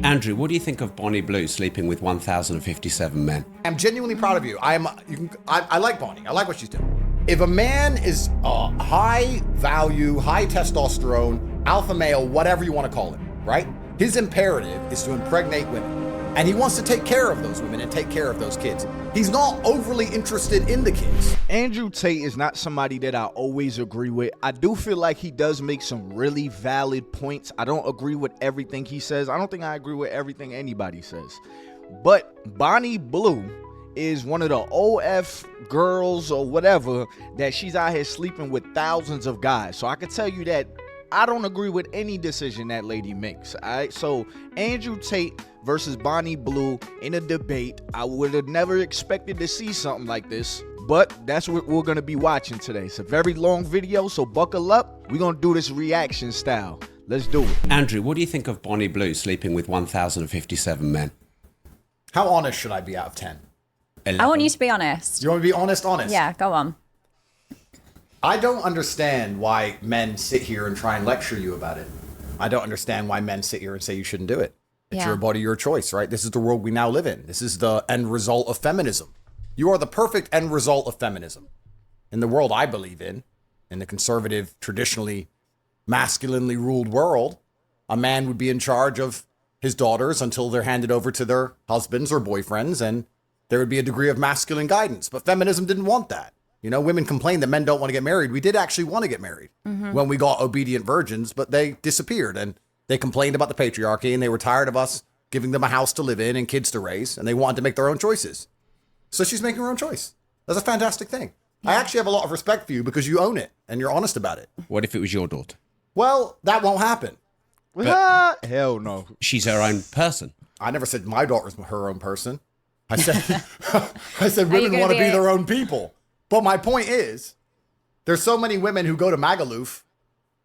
Andrew, what do you think of Bonnie Blue sleeping with 1,057 men? I'm genuinely proud of you. I like Bonnie. I like what she's doing. If a man is high value, high testosterone, alpha male, whatever you want to call it, right? His imperative is to impregnate women. And he wants to take care of those women and take care of those kids. He's not overly interested in the kids. Andrew Tate is not somebody that I always agree with. I do feel like he does make some really valid points. I don't agree with everything he says. I don't think I agree with everything anybody says. But Bonnie Blue is one of the OF girls or whatever that she's out here sleeping with thousands of guys. So I can tell you that I don't agree with any decision that lady makes. All right, so Andrew Tate versus Bonnie Blue in a debate. I would have never expected to see something like this, but that's what we're gonna be watching today. It's a very long video, so buckle up. We're gonna do this reaction style. Let's do it. Andrew, what do you think of Bonnie Blue sleeping with 1,057 men? How honest should I be out of 10? 11. I want you to be honest. You want me to be honest? Yeah, go on. I don't understand why men sit here and try and lecture you about it. I don't understand why men sit here and say you shouldn't do it. It's your body, your choice, right? This is the world we now live in. This is the end result of feminism. You are the perfect end result of feminism. In the world I believe in the conservative, traditionally masculinely ruled world, a man would be in charge of his daughters until they're handed over to their husbands or boyfriends, and there would be a degree of masculine guidance. But feminism didn't want that. You know, women complain that men don't want to get married. We did actually want to get married when we got obedient virgins, but they disappeared, and they complained about the patriarchy, and they were tired of us giving them a house to live in and kids to raise, and they wanted to make their own choices. So she's making her own choice. That's a fantastic thing. I actually have a lot of respect for you because you own it and you're honest about it. What if it was your daughter? Well, that won't happen. Hell no. She's her own person. I never said my daughter's her own person. I said women want to be their own people. But my point is, there's so many women who go to Magaluf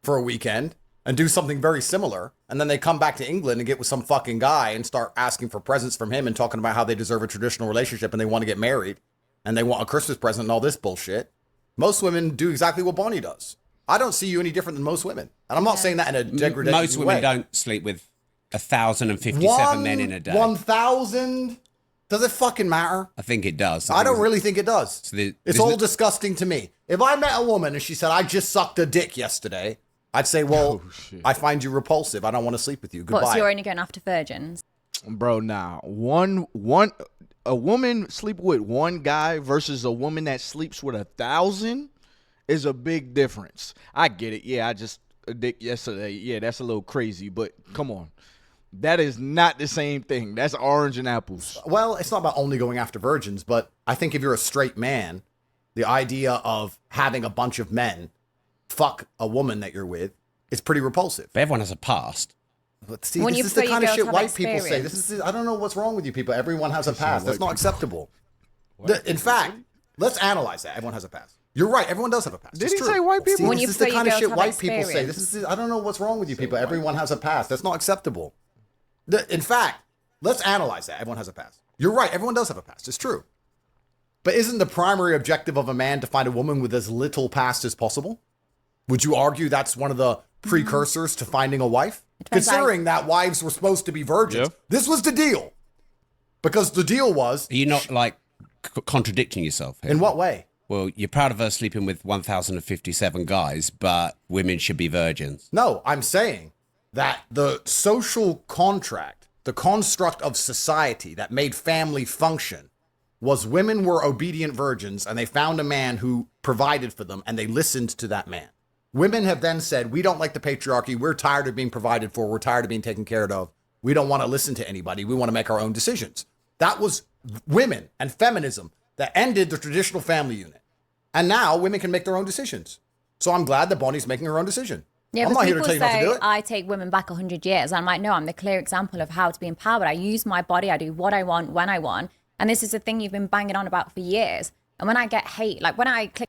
for a weekend and do something very similar, and then they come back to England and get with some fucking guy and start asking for presents from him and talking about how they deserve a traditional relationship and they want to get married and they want a Christmas present and all this bullshit. Most women do exactly what Bonnie does. I don't see you any different than most women. And I'm not saying that in a degrading way. Most women don't sleep with 1,057 men in a day. 1,000? Does it fucking matter? I think it does. I don't really think it does. So it's all disgusting to me. If I met a woman and she said, I just sucked a dick yesterday, I'd say, well, I find you repulsive. I don't want to sleep with you. Goodbye. What, so you're only going after virgins? Bro, nah. A woman sleep with one guy versus a woman that sleeps with 1,000 is a big difference. I get it. Yeah, I just a dick yesterday. Yeah, that's a little crazy, but come on. That is not the same thing. That's orange and apples. Well, it's not about only going after virgins, but I think if you're a straight man, the idea of having a bunch of men fuck a woman that you're with is pretty repulsive. But everyone has a past. But see, this is the kind of shit white people say. I don't know what's wrong with you people. Everyone has a past. That's not acceptable. In fact, let's analyze that. Everyone has a past. You're right. Everyone does have a past. Did he say white people? This is the kind of shit white people say. I don't know what's wrong with you people. Everyone has a past. That's not acceptable. In fact, let's analyze that. Everyone has a past. You're right. Everyone does have a past. It's true. But isn't the primary objective of a man to find a woman with as little past as possible? Would you argue that's one of the precursors to finding a wife? Considering that wives were supposed to be virgins. Yeah. This was the deal. Because the deal was... Are you not like contradicting yourself here? In what way? Well, you're proud of her sleeping with 1,057 guys, but women should be virgins. No, I'm saying that the social contract, the construct of society that made family function was women were obedient virgins and they found a man who provided for them and they listened to that man. Women have then said, we don't like the patriarchy. We're tired of being provided for. We're tired of being taken care of. We don't want to listen to anybody. We want to make our own decisions. That was women and feminism that ended the traditional family unit. And now women can make their own decisions. So I'm glad that Bonnie's making her own decision. Yeah, because people say I take women back 100 years. I'm like, no, I'm the clear example of how to be empowered. I use my body. I do what I want, when I want. And this is the thing you've been banging on about for years. And when I get hate, like when I click.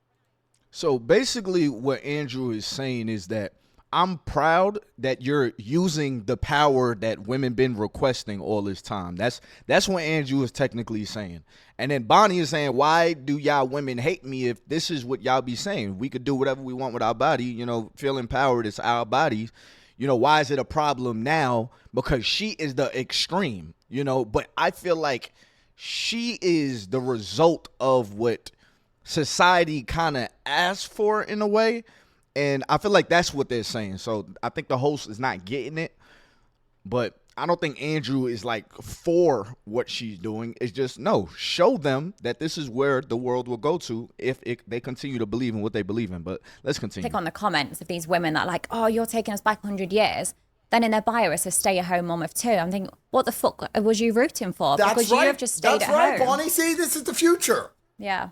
So basically what Andrew is saying is that I'm proud that you're using the power that women been requesting all this time. That's what Andrew is technically saying. And then Bonnie is saying, why do y'all women hate me if this is what y'all be saying? We could do whatever we want with our body, you know, feel empowered. It's our bodies. You know, why is it a problem now? Because she is the extreme, you know, but I feel like she is the result of what society kind of asked for in a way. And I feel like that's what they're saying. So I think the host is not getting it, but I don't think Andrew is like for what she's doing. It's just, no, show them that this is where the world will go to if they continue to believe in what they believe in. But let's continue. Click on the comments of these women that are like, oh, you're taking us back 100 years. Then in their bio, it says stay-at-home mom of 2. I'm thinking, what the fuck was you rooting for? That's because right. you have just stayed That's at right, home. Bonnie. See, this is the future. Yeah.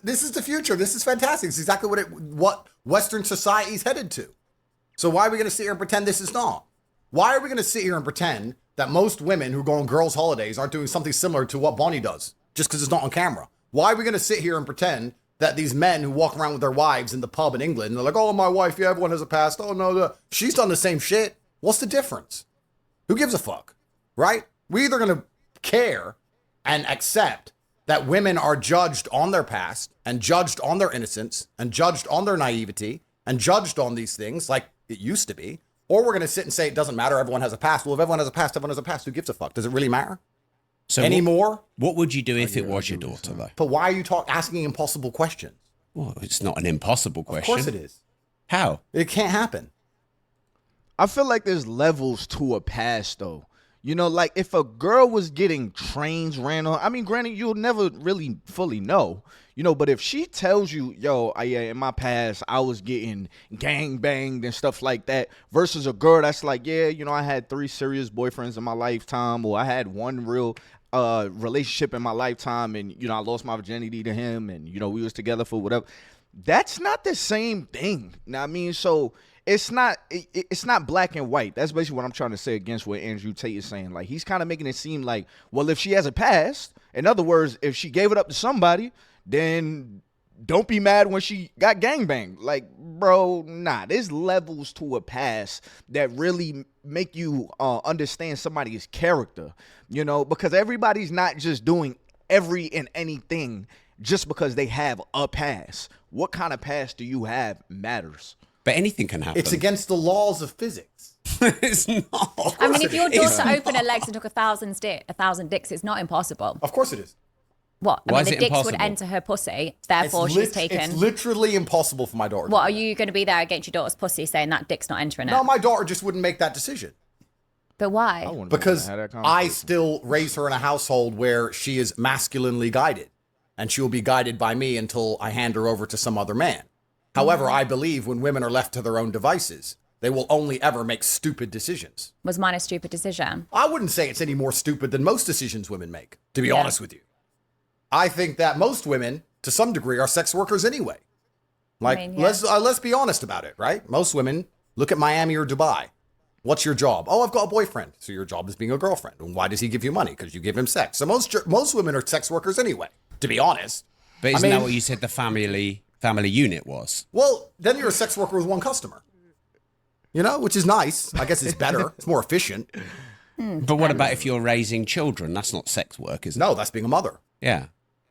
This is the future. This is fantastic. It's exactly what Western society's headed to. So why are we going to sit here and pretend this is not? Why are we going to sit here and pretend that most women who go on girls' holidays aren't doing something similar to what Bonnie does just because it's not on camera? Why are we going to sit here and pretend that these men who walk around with their wives in the pub in England, they're like, oh, my wife, yeah, everyone has a past. Oh, no, she's done the same shit. What's the difference? Who gives a fuck, right? We're either going to care and accept that women are judged on their past and judged on their innocence and judged on their naivety and judged on these things like it used to be, or we're going to sit and say it doesn't matter, everyone has a past. Well, if everyone has a past, everyone has a past. Who gives a fuck? Does it really matter? So anymore? What would you do if it was your daughter, though? But why are you asking impossible questions? Well, it's not an impossible question. Of course it is. How? It can't happen. I feel like there's levels to a past, though. You know, like if a girl was getting trains ran on, I mean, granted, you'll never really fully know, you know, but if she tells you, yo, yeah, in my past, I was getting gang banged and stuff like that, versus a girl that's like, yeah, you know, I had 3 serious boyfriends in my lifetime, or I had 1 real relationship in my lifetime, and, you know, I lost my virginity to him, and, you know, we was together for whatever. That's not the same thing. Now, I mean, so it's not black and white. That's basically what I'm trying to say against what Andrew Tate is saying. Like, he's kind of making it seem like, well, if she has a past, in other words, if she gave it up to somebody, then don't be mad when she got gangbanged. Like, bro, nah, there's levels to a past that really make you understand somebody's character, you know, because everybody's not just doing every and anything just because they have a past. What kind of past do you have matters. But anything can happen. It's against the laws of physics. It's not. I mean, if your daughter opened her legs and took 1,000 dicks, it's not impossible. Of course it is. What? Why I mean, is the it dicks impossible? would enter her pussy, therefore she's taken. It's literally impossible for my daughter. What, are you going to be there against your daughter's pussy saying that dick's not entering it? No, my daughter just wouldn't make that decision. But why? Because I still raise her in a household where she is masculinely guided, and she will be guided by me until I hand her over to some other man. However, I believe when women are left to their own devices, they will only ever make stupid decisions. Was mine a stupid decision? I wouldn't say it's any more stupid than most decisions women make, to be honest with you. I think that most women, to some degree, are sex workers anyway. Like, I mean, yeah. let's be honest about it, right? Most women, look at Miami or Dubai. What's your job? Oh, I've got a boyfriend. So your job is being a girlfriend. And why does he give you money? Because you give him sex. So most women are sex workers anyway, to be honest. But isn't that what you said the family unit was? Well, then you're a sex worker with 1 customer. You know, which is nice. I guess it's better. It's more efficient. But what about if you're raising children? That's not sex work, is it? No, that's being a mother. Yeah.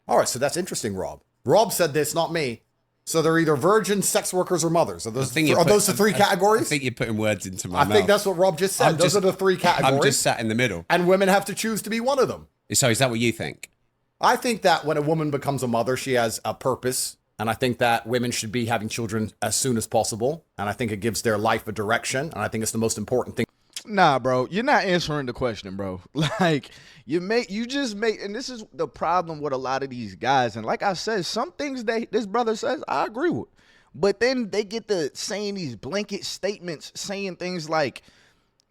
All right, so that's interesting, Rob. Rob said this, not me. So they're either virgins, sex workers, or mothers. Are those the 3 categories? I think you're putting words into my mouth. I think that's what Rob just said. Those are the 3 categories. I'm just sat in the middle. And women have to choose to be one of them. So is that what you think? I think that when a woman becomes a mother, she has a purpose. And I think that women should be having children as soon as possible. And I think it gives their life a direction. And I think it's the most important thing. Nah, bro, you're not answering the question, bro. Like, you just make, and this is the problem with a lot of these guys. And like I said, some things this brother says, I agree with. But then they get to saying these blanket statements, saying things like,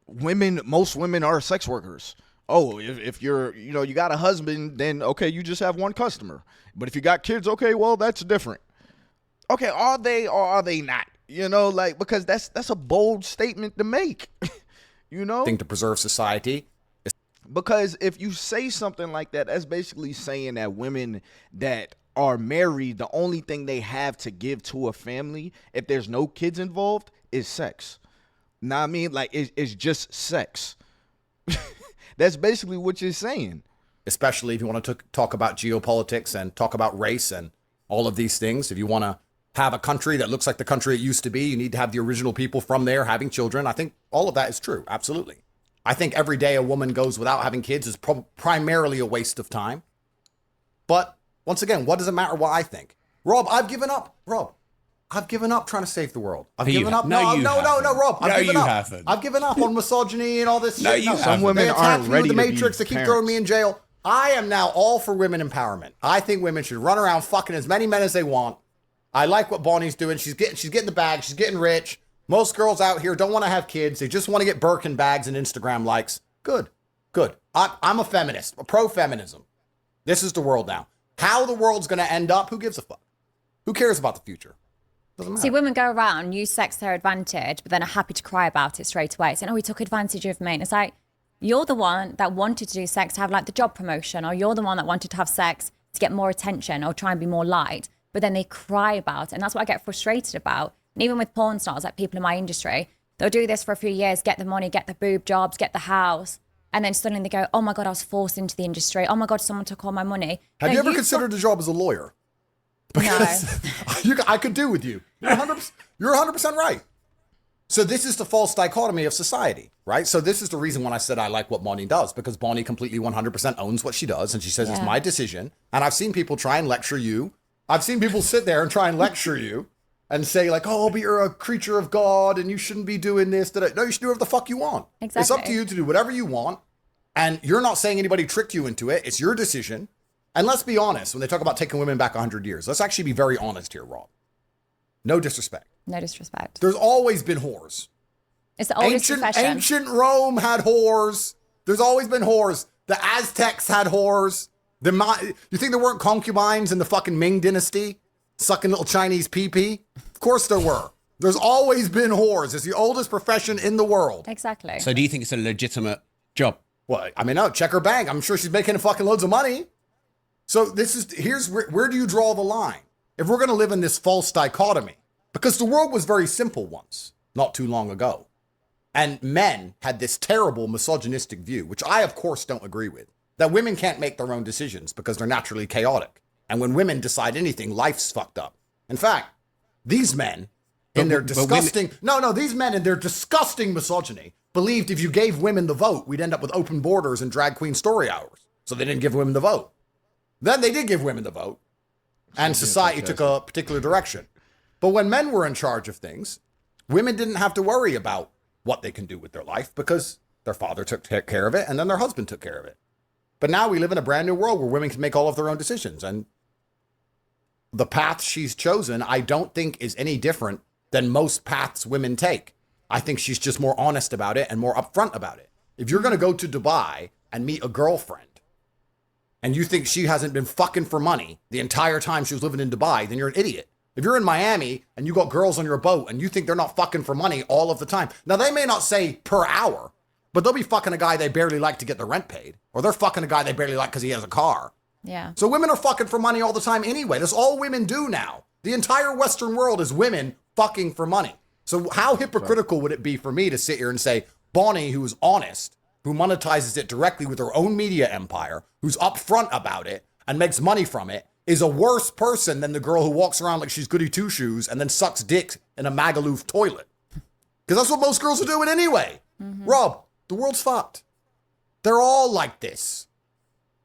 most women are sex workers. Oh, if you're, you know, you got a husband, then okay, you just have 1 customer. But if you got kids, okay, well, that's different. Okay, are they or are they not? You know, like, because that's a bold statement to make. You know? Thing to preserve society. Because if you say something like that, that's basically saying that women that are married, the only thing they have to give to a family, if there's no kids involved, is sex. Know what I mean? Like, it's just sex. That's basically what you're saying. Especially if you want to talk about geopolitics and talk about race and all of these things. If you want to have a country that looks like the country it used to be. You need to have the original people from there having children. I think all of that is true. Absolutely. I think every day a woman goes without having kids is primarily a waste of time. But once again, what does it matter what I think? Rob, I've given up. Rob, I've given up trying to save the world. I've given up. No, Rob. I've given up. Haven't. I've given up on misogyny and all this shit. No, some women aren't ready with the to Matrix. be They keep parents. throwing me in jail. I am now all for women empowerment. I think women should run around fucking as many men as they want. I like what Bonnie's doing. She's getting the bag. She's getting rich. Most girls out here don't want to have kids. They just want to get Birkin bags and Instagram likes. Good. I'm a feminist, a pro-feminism. This is the world now. How the world's going to end up, who gives a fuck? Who cares about the future? Doesn't matter. See, women go around, use sex to their advantage, but then are happy to cry about it straight away. Saying, oh, he took advantage of me. And it's like, you're the one that wanted to do sex to have like the job promotion, or you're the one that wanted to have sex to get more attention or try and be more liked. But then they cry about it. And that's what I get frustrated about. And even with porn stars, like people in my industry, they'll do this for a few years, get the money, get the boob jobs, get the house. And then suddenly they go, oh my God, I was forced into the industry. Oh my God, someone took all my money. Have you ever considered a job as a lawyer? Because I could do with you. You're 100% right. So this is the false dichotomy of society, right? So this is the reason when I said I like what Bonnie does, because Bonnie completely 100% owns what she does. And she says, it's my decision. And I've seen people try and lecture you. I've seen people sit there and try and lecture you and say like, oh, but you're a creature of God and you shouldn't be doing this. No, you should do whatever the fuck you want. Exactly. It's up to you to do whatever you want. And you're not saying anybody tricked you into it. It's your decision. And let's be honest, when they talk about taking women back 100 years, let's actually be very honest here, Rob. No disrespect. No disrespect. There's always been whores. It's the oldest profession. Ancient Rome had whores. There's always been whores. The Aztecs had whores. You think there weren't concubines in the fucking Ming dynasty sucking little Chinese pee-pee? Of course there were. There's always been whores. It's the oldest profession in the world. Exactly. So do you think it's a legitimate job? Well, I mean, no, check her bank. I'm sure she's making fucking loads of money. So here's where do you draw the line? If we're going to live in this false dichotomy, because the world was very simple once, not too long ago. And men had this terrible misogynistic view, which I, of course, don't agree with, that women can't make their own decisions because they're naturally chaotic. And when women decide anything, life's fucked up. In fact, these men in their disgusting misogyny believed if you gave women the vote, we'd end up with open borders and drag queen story hours. So they didn't give women the vote. Then they did give women the vote, and society took a particular direction. But when men were in charge of things, women didn't have to worry about what they can do with their life because their father took care of it and then their husband took care of it. But now we live in a brand new world where women can make all of their own decisions. And the path she's chosen, I don't think is any different than most paths women take. I think she's just more honest about it and more upfront about it. If you're going to go to Dubai and meet a girlfriend, and you think she hasn't been fucking for money the entire time she was living in Dubai, then you're an idiot. If you're in Miami and you got girls on your boat and you think they're not fucking for money all of the time. Now, they may not say per hour, but they'll be fucking a guy they barely like to get the rent paid. Or they're fucking a guy they barely like because he has a car. Yeah. So women are fucking for money all the time anyway. That's all women do now. The entire Western world is women fucking for money. So how hypocritical would it be for me to sit here and say, Bonnie, who is honest, who monetizes it directly with her own media empire, who's upfront about it and makes money from it, is a worse person than the girl who walks around like she's goody two-shoes and then sucks dick in a Magaluf toilet. Because that's what most girls are doing anyway. Mm-hmm. Rob, the world's fucked. They're all like this.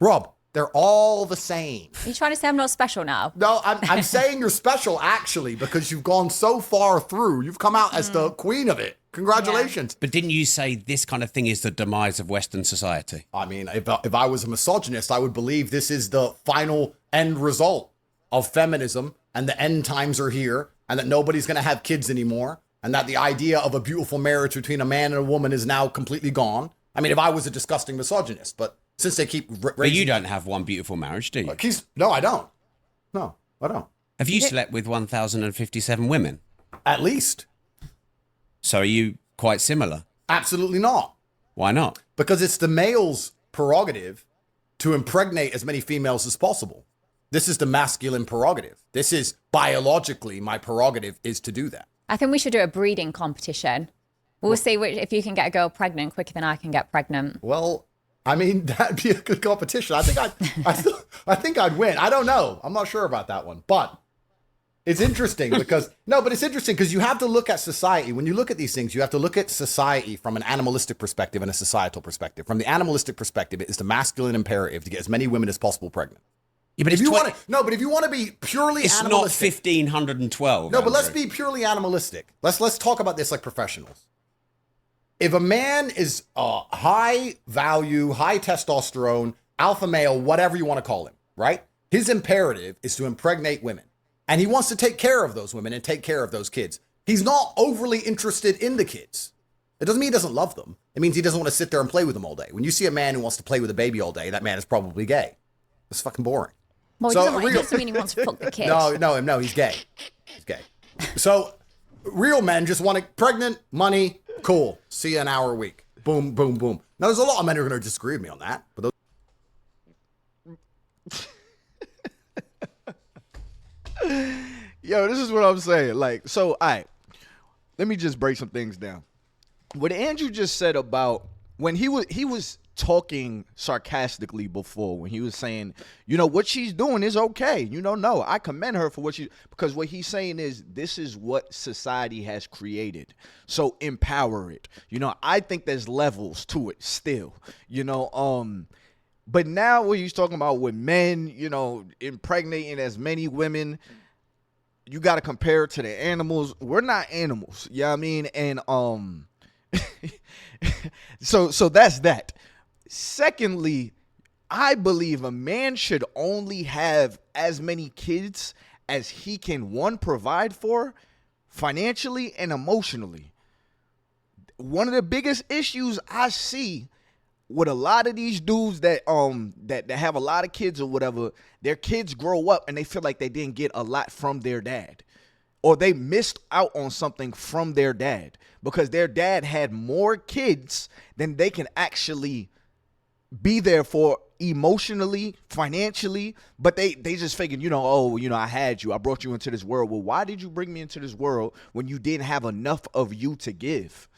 Rob, they're all the same. Are you trying to say I'm not special now? No, I'm saying you're special, actually, because you've gone so far through. You've come out as the queen of it. Congratulations. Yeah. But didn't you say this kind of thing is the demise of Western society? I mean, if I was a misogynist, I would believe this is the final end result of feminism and the end times are here and that nobody's going to have kids anymore and that the idea of a beautiful marriage between a man and a woman is now completely gone. I mean, if I was a disgusting misogynist, but since they keep raising... But you don't have one beautiful marriage, do you? No, I don't. No, I don't. Have you slept with 1,057 women? At least. So are you quite similar? Absolutely not. Why not? Because it's the male's prerogative to impregnate as many females as possible. This is the masculine prerogative. This is biologically my prerogative is to do that. I think we should do a breeding competition. We'll see if you can get a girl pregnant quicker than I can get pregnant. Well, I mean, that'd be a good competition. I think I'd win. I don't know. I'm not sure about that one. But It's interesting because it's interesting because you have to look at society. When you look at these things, you have to look at society from an animalistic perspective and a societal perspective. From the animalistic perspective, it is the masculine imperative to get as many women as possible pregnant. Yeah, but if you want to be purely it's animalistic, not 1512. No, but let's be purely animalistic. Let's talk about this like professionals. If a man is high value, high testosterone, alpha male, whatever you want to call him, right? His imperative is to impregnate women. And he wants to take care of those women and take care of those kids. He's not overly interested in the kids. It doesn't mean he doesn't love them. It means he doesn't want to sit there and play with them all day. When you see a man who wants to play with a baby all day, that man is probably gay. It's fucking boring. Well, it doesn't mean he wants to fuck the kid. No, he's gay. He's gay. So real men just want to pregnant, money, cool. See you an hour a week. Boom, boom, boom. Now, there's a lot of men who are going to disagree with me on that. But those Yo, this is what I'm saying. Like, so, all right, let me just break some things down. What Andrew just said about when he was talking sarcastically before, when he was saying, what she's doing is okay. No, I commend her for because what he's saying is this is what society has created. So empower it. I think there's levels to it still, but now what he's talking about with men, impregnating as many women, you got to compare it to the animals. We're not animals. You know what I mean? And so that's that. Secondly, I believe a man should only have as many kids as he can, one, provide for financially and emotionally. One of the biggest issues I see with a lot of these dudes that have a lot of kids or whatever, their kids grow up and they feel like they didn't get a lot from their dad, or they missed out on something from their dad because their dad had more kids than they can actually be there for emotionally, financially, but they just figured, I had you, I brought you into this world. Well, why did you bring me into this world when you didn't have enough of you to give?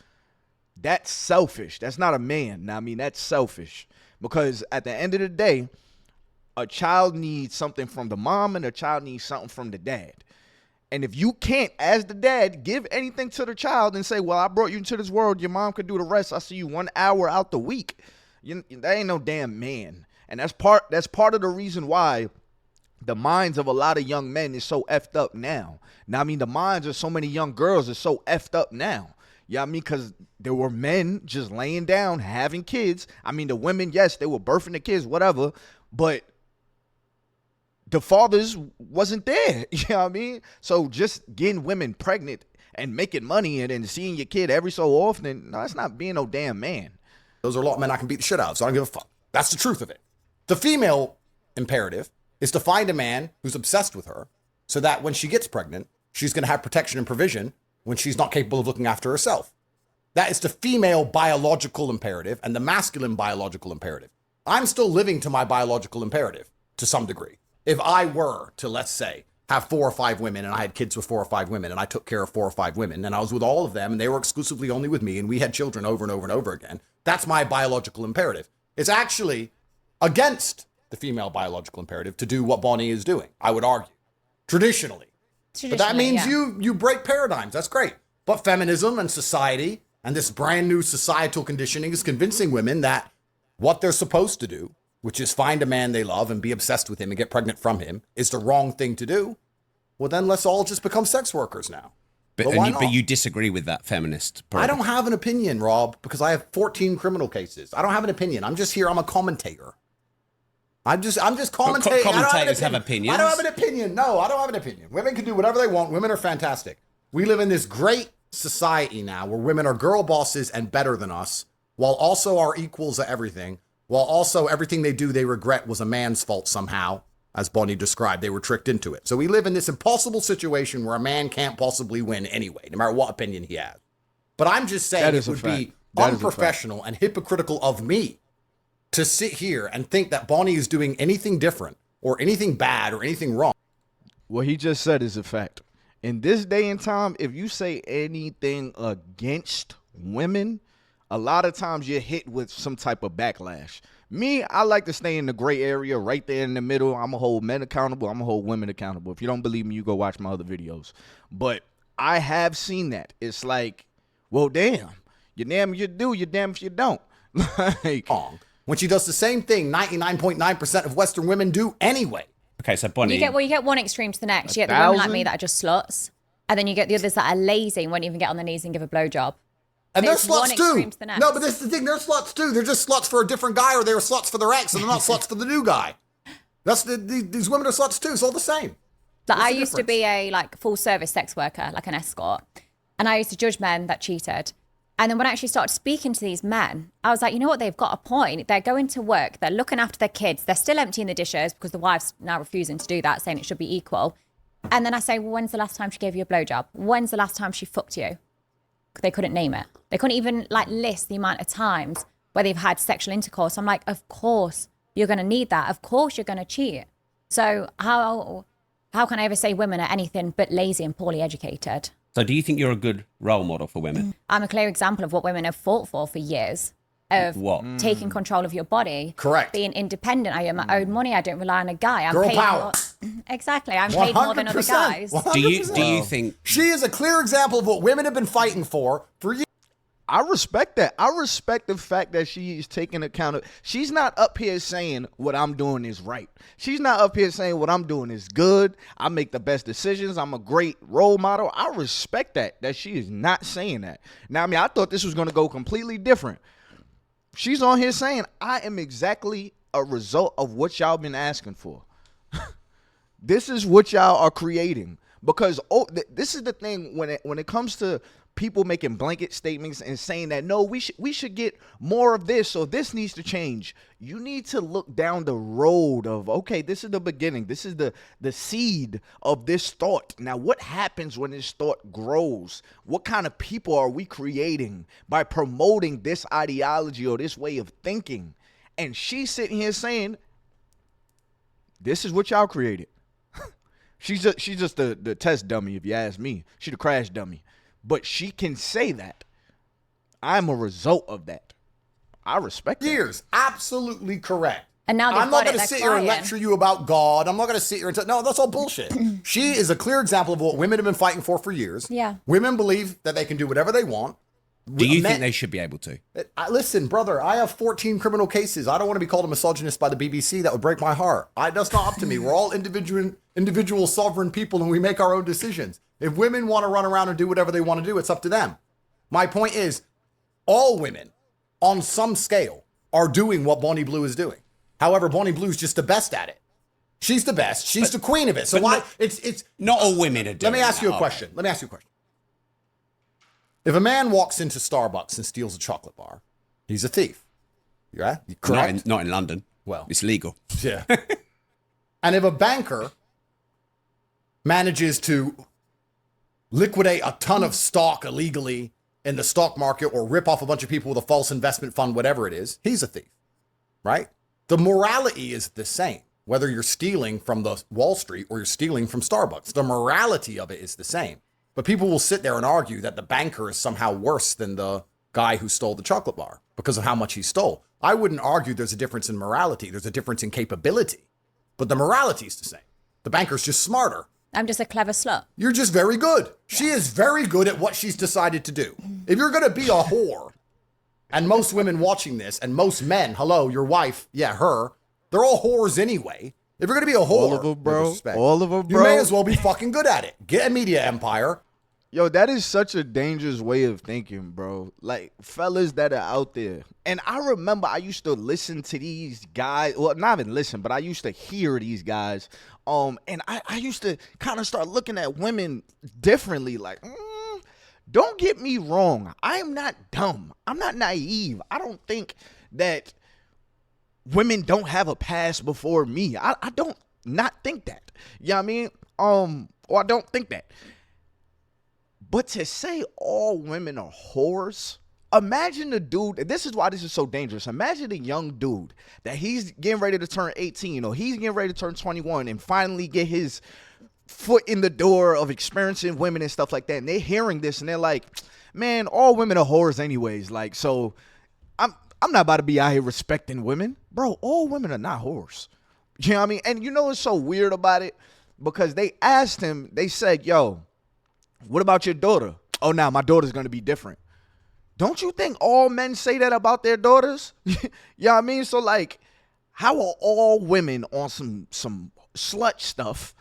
That's selfish. That's not a man. I mean, that's selfish, because at the end of the day, a child needs something from the mom and a child needs something from the dad. And if you can't, as the dad, give anything to the child and say, well, I brought you into this world, your mom could do the rest, I see you 1 hour out the week, that ain't no damn man. And that's part of the reason why the minds of a lot of young men is so effed up now. Now, I mean, the minds of so many young girls is so effed up now. Yeah, I mean, because there were men just laying down, having kids. I mean, the women, yes, they were birthing the kids, whatever, but the fathers wasn't there. You know what I mean? So just getting women pregnant and making money and then seeing your kid every so often, no, that's not being no damn man. Those are a lot of men I can beat the shit out of, so I don't give a fuck. That's the truth of it. The female imperative is to find a man who's obsessed with her so that when she gets pregnant, she's going to have protection and provision when she's not capable of looking after herself. That is the female biological imperative and the masculine biological imperative. I'm still living to my biological imperative to some degree. If I were to, let's say, have 4 or 5 women and I had kids with 4 or 5 women and I took care of 4 or 5 women and I was with all of them and they were exclusively only with me and we had children over and over and over again, that's my biological imperative. It's actually against the female biological imperative to do what Bonnie is doing, I would argue, traditionally. But that means you break paradigms. That's great. But feminism and society and this brand new societal conditioning is convincing women that what they're supposed to do, which is find a man they love and be obsessed with him and get pregnant from him, is the wrong thing to do. Well, then let's all just become sex workers now. But you disagree with that feminist program. I don't have an opinion, Rob, because I have 14 criminal cases. I don't have an opinion. I'm just here. I'm a commentator. I'm just commentating. Commentators have opinions. I don't have an opinion. No, I don't have an opinion. Women can do whatever they want. Women are fantastic. We live in this great society now where women are girl bosses and better than us, while also are equals at everything, while also everything they do they regret was a man's fault somehow, as Bonnie described. They were tricked into it. So we live in this impossible situation where a man can't possibly win anyway, no matter what opinion he has. But I'm just saying it would be unprofessional and hypocritical of me to sit here and think that Bonnie is doing anything different or anything bad or anything wrong. What he just said is a fact. In this day and time, if you say anything against women, a lot of times you're hit with some type of backlash Me, I like to stay in the gray area right there in the middle. I'm going to hold men accountable. I'm going to hold women accountable. If you don't believe me, you go watch my other videos. But I have seen that. It's like, well, damn. You're damn if you do, you're damn if you don't. Like, when she does the same thing 99.9% of Western women do anyway. Okay, so Bonnie. You get one extreme to the next. You get the women like me that are just sluts. And then you get the others that are lazy and won't even get on their knes and give a blowjob. And they're sluts too. No, but that's the thing. They're sluts too. They're just sluts for a different guy, or they were sluts for their ex, and they're not sluts for the new guy. These women are sluts too. It's all the same. Like, I used to be a full service sex worker, like an escort. And I used to judge men that cheated. And then when I actually started speaking to these men, I was like, you know what? They've got a point. They're going to work. They're looking after their kids. They're still emptying the dishes because the wife's now refusing to do that, saying it should be equal. And then I say, well, when's the last time she gave you a blowjob? When's the last time she fucked you? They couldn't name it. They couldn't even list the amount of times where they've had sexual intercourse. I'm like, of course you're going to need that. Of course you're going to cheat. So how can I ever say women are anything but lazy and poorly educated? So do you think you're a good role model for women? I'm a clear example of what women have fought for years. Of taking control of your body. Correct. Being independent. I earn my own money. I don't rely on a guy. Girl power. Exactly. I'm paid more than other guys. 100%. Do you think... She is a clear example of what women have been fighting for years. I respect that. I respect the fact that she is taking account of. She's not up here saying what I'm doing is right. She's not up here saying what I'm doing is good. I make the best decisions. I'm a great role model. I respect that she is not saying that. Now, I mean, I thought this was going to go completely different. She's on here saying, I am exactly a result of what y'all been asking for. This is what y'all are creating. Because this is the thing when it comes to people making blanket statements and saying that, no, we should get more of this, or this needs to change. You need to look down the road of, okay, this is the beginning. This is the seed of this thought. Now, what happens when this thought grows? What kind of people are we creating by promoting this ideology or this way of thinking? And she's sitting here saying, this is what y'all created. She's just the test dummy, if you ask me. She's the crash dummy. But she can say that. I'm a result of that. I respect that. Years. Absolutely correct. And now I'm not going to sit here and lecture you about God. I'm not going to sit here and no, that's all bullshit. She is a clear example of what women have been fighting for years. Yeah. Women believe that they can do whatever they want. Do you think they should be able to? Listen, brother, I have 14 criminal cases. I don't want to be called a misogynist by the BBC. That would break my heart. That's not up to me. We're all individual sovereign people, and we make our own decisions. If women want to run around and do whatever they want to do, it's up to them. My point is, all women, on some scale, are doing what Bonnie Blue is doing. However, Bonnie Blue's just the best at it. She's the best. She's the queen of it. So why? It's not all women are doing. Let me ask you a question. If a man walks into Starbucks and steals a chocolate bar, he's a thief. Yeah, correct. Not in London. Well, it's legal. Yeah. And if a banker manages to liquidate a ton of stock illegally in the stock market or rip off a bunch of people with a false investment fund, whatever it is, he's a thief, right? The morality is the same, whether you're stealing from the Wall Street or you're stealing from Starbucks. The morality of it is the same. But people will sit there and argue that the banker is somehow worse than the guy who stole the chocolate bar because of how much he stole. I wouldn't argue there's a difference in morality. There's a difference in capability. But the morality is the same. The banker's just smarter. I'm just a clever slut. You're just very good. Yeah. She is very good at what she's decided to do. If you're going to be a whore, and most women watching this, and most men, hello, your wife, yeah, her, they're all whores anyway. If you're going to be a whore, all of them, bro. You may as well be fucking good at it. Get a media empire. Yo, that is such a dangerous way of thinking, bro. Like, fellas that are out there. And I remember I used to listen to these guys. Well, not even listen, but I used to hear these guys. And I used to kind of start looking at women differently. Like, don't get me wrong. I am not dumb. I'm not naive. I don't think that women don't have a past before me. I don't not think that. You know what I mean? Or I don't think that. But to say all women are whores, imagine the dude, this is why this is so dangerous. Imagine a young dude that he's getting ready to turn 18 or he's getting ready to turn 21 and finally get his foot in the door of experiencing women and stuff like that. And they're hearing this and they're like, man, all women are whores anyways. Like, so I'm I'm not about to be out here respecting women. Bro, all women are not whores. You know what I mean? And you know what's so weird about it? Because they asked him, they said, yo, what about your daughter? Oh, now my daughter's going to be different. Don't you think all men say that about their daughters? You know what I mean? So, like, how are all women on some slut stuff,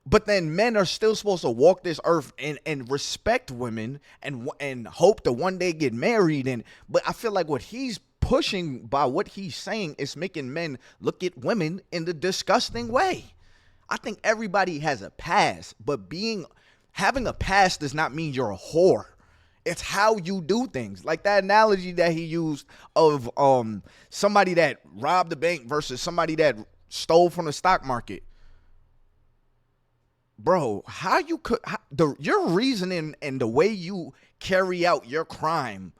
but then men are still supposed to walk this earth and respect women and hope to one day get married? But I feel like what he's pushing by what he's saying is making men look at women in the disgusting way. I think everybody has a past, but having a past does not mean you're a whore. It's how you do things. Like that analogy that he used of somebody that robbed the bank versus somebody that stole from the stock market. Bro, your reasoning and the way you carry out your crime,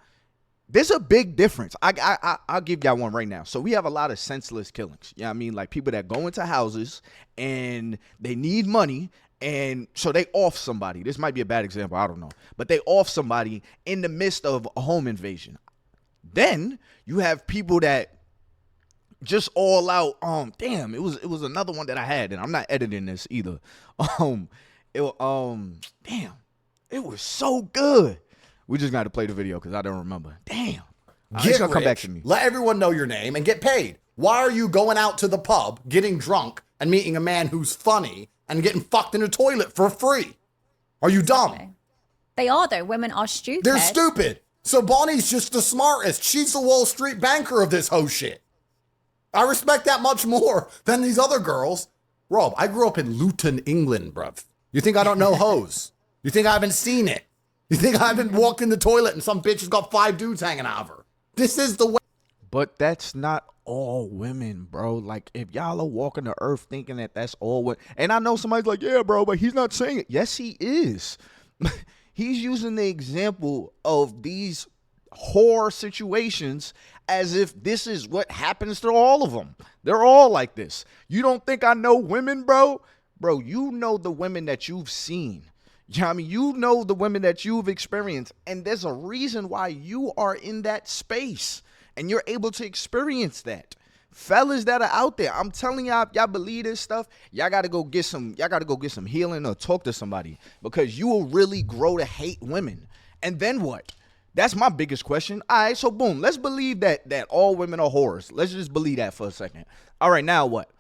there's a big difference. I'll give y'all one right now. So we have a lot of senseless killings. You know what I mean? Like people that go into houses and they need money, and so they off somebody. This might be a bad example, I don't know. But they off somebody in the midst of a home invasion. Then you have people that just all out, damn, it was another one that I had, and I'm not editing this either. Damn, it was so good. We just got to play the video because I don't remember. Damn. It's gonna come back to me. Let everyone know your name and get paid. Why are you going out to the pub, getting drunk, and meeting a man who's funny and getting fucked in a toilet for free? Are you dumb? They are, though. Women are stupid. They're stupid. So Bonnie's just the smartest. She's the Wall Street banker of this whole shit. I respect that much more than these other girls. Rob, I grew up in Luton, England, bruv. You think I don't know hoes? You think I haven't seen it? You think I haven't walked in the toilet and some bitch has got 5 dudes hanging out of her? This is the way. But that's not all women, bro. Like, if y'all are walking the earth thinking that that's all women, and I know somebody's like, yeah, bro, but he's not saying it. Yes, he is. He's using the example of these horror situations as if this is what happens to all of them. They're all like this. You don't think I know women, bro? Bro, you know the women that you've seen. You know what I mean? You know the women that you've experienced, and there's a reason why you are in that space and you're able to experience that. Fellas that are out there, I'm telling y'all, y'all believe this stuff, y'all gotta go get some healing or talk to somebody, because you will really grow to hate women. And then what? That's my biggest question. All right, so boom, let's believe that all women are whores. Let's just believe that for a second. All right, now what?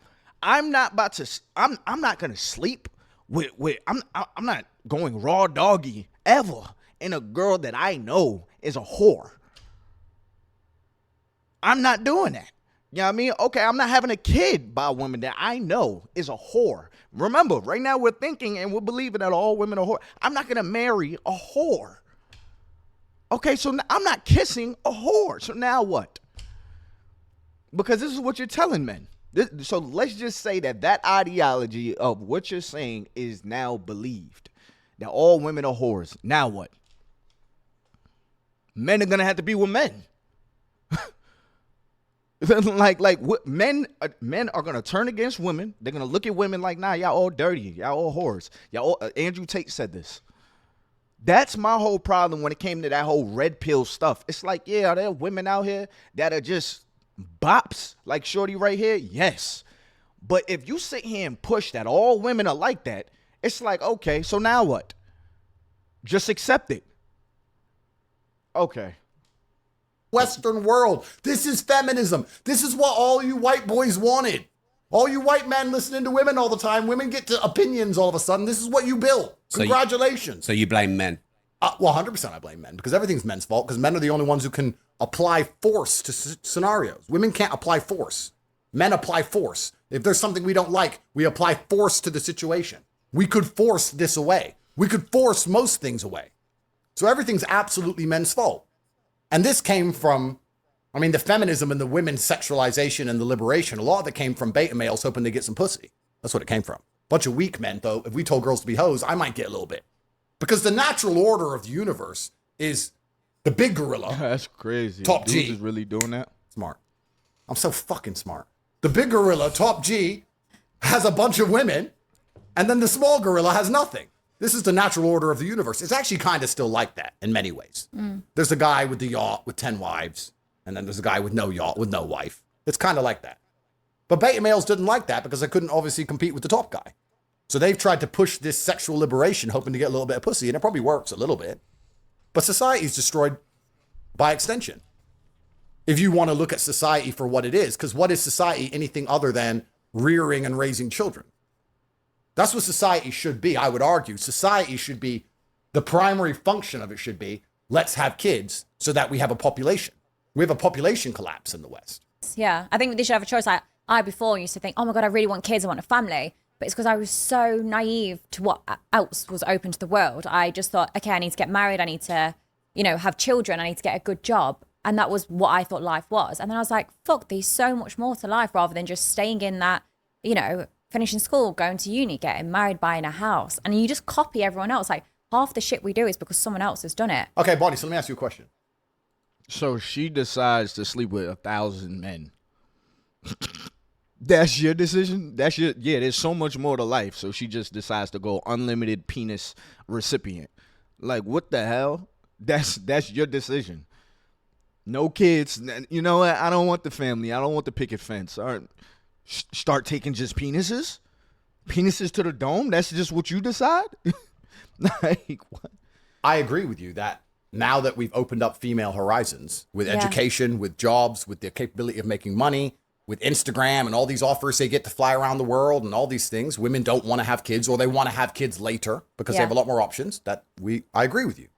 I'm not gonna sleep I'm not going raw doggy ever in a girl that I know is a whore. I'm not doing that. You know what I mean? Okay, I'm not having a kid by a woman that I know is a whore. Remember, right now we're thinking and we're believing that all women are whore. I'm not going to marry a whore. Okay, so I'm not kissing a whore. So now what? Because this is what you're telling men. So let's just say that ideology of what you're saying is now believed, that all women are whores. Now what? Men are going to have to be with men. Men are going to turn against women. They're going to look at women like, nah, y'all all dirty. Y'all all whores. Andrew Tate said this. That's my whole problem when it came to that whole red pill stuff. It's like, yeah, are there women out here that are just bops like shorty right here? Yes. But if you sit here and push that all women are like that, it's like, okay, so now what? Just accept it. Okay. Western world. This is feminism. This is what all you white boys wanted. All you white men listening to women all the time. Women get to opinions all of a sudden. This is what you built. Congratulations. So you blame men? Well, 100% I blame men, because everything's men's fault, because men are the only ones who can apply force to scenarios. Women can't apply force. Men apply force. If there's something we don't like, we apply force to the situation. We could force this away. We could force most things away. So everything's absolutely men's fault. And this came from, the feminism and the women's sexualization and the liberation, a lot of it came from beta males hoping to get some pussy. That's what it came from. Bunch of weak men, though. If we told girls to be hoes, I might get a little bit. Because the natural order of the universe is the big gorilla. That's crazy. Top Dudes G. is really doing that? Smart. I'm so fucking smart. The big gorilla, top G, has a bunch of women, and then the small gorilla has nothing. This is the natural order of the universe. It's actually kind of still like that in many ways. There's a guy with the yacht with 10 wives, and then there's a guy with no yacht with no wife. It's kind of like that. But beta males didn't like that because they couldn't obviously compete with the top guy. So they've tried to push this sexual liberation, hoping to get a little bit of pussy, and it probably works a little bit. But society's destroyed by extension. If you want to look at society for what it is, because what is society anything other than rearing and raising children? That's what society should be, I would argue. Society should be, the primary function of it should be, let's have kids so that we have a population. We have a population collapse in the West. Yeah, I think they should have a choice. Like, I before used to think, oh my God, I really want kids, I want a family. But it's because I was so naive to what else was open to the world. I just thought, okay, I need to get married, I need to, have children, I need to get a good job. And that was what I thought life was. And then I was like, fuck, there's so much more to life rather than just staying in that, finishing school, going to uni, getting married, buying a house. And you just copy everyone else. Like, half the shit we do is because someone else has done it. Okay, Bonnie, so let me ask you a question. So she decides to sleep with 1,000 men. That's your decision? There's so much more to life. So she just decides to go unlimited penis recipient. Like, what the hell? That's your decision. No kids. You know what? I don't want the family. I don't want the picket fence. All right. Start taking just penises? Penises to the dome? That's just what you decide? Like, what? I agree with you that now that we've opened up female horizons with education, with jobs, with the capability of making money, with Instagram and all these offers they get to fly around the world and all these things, women don't want to have kids, or they want to have kids later because they have a lot more options. I agree with you.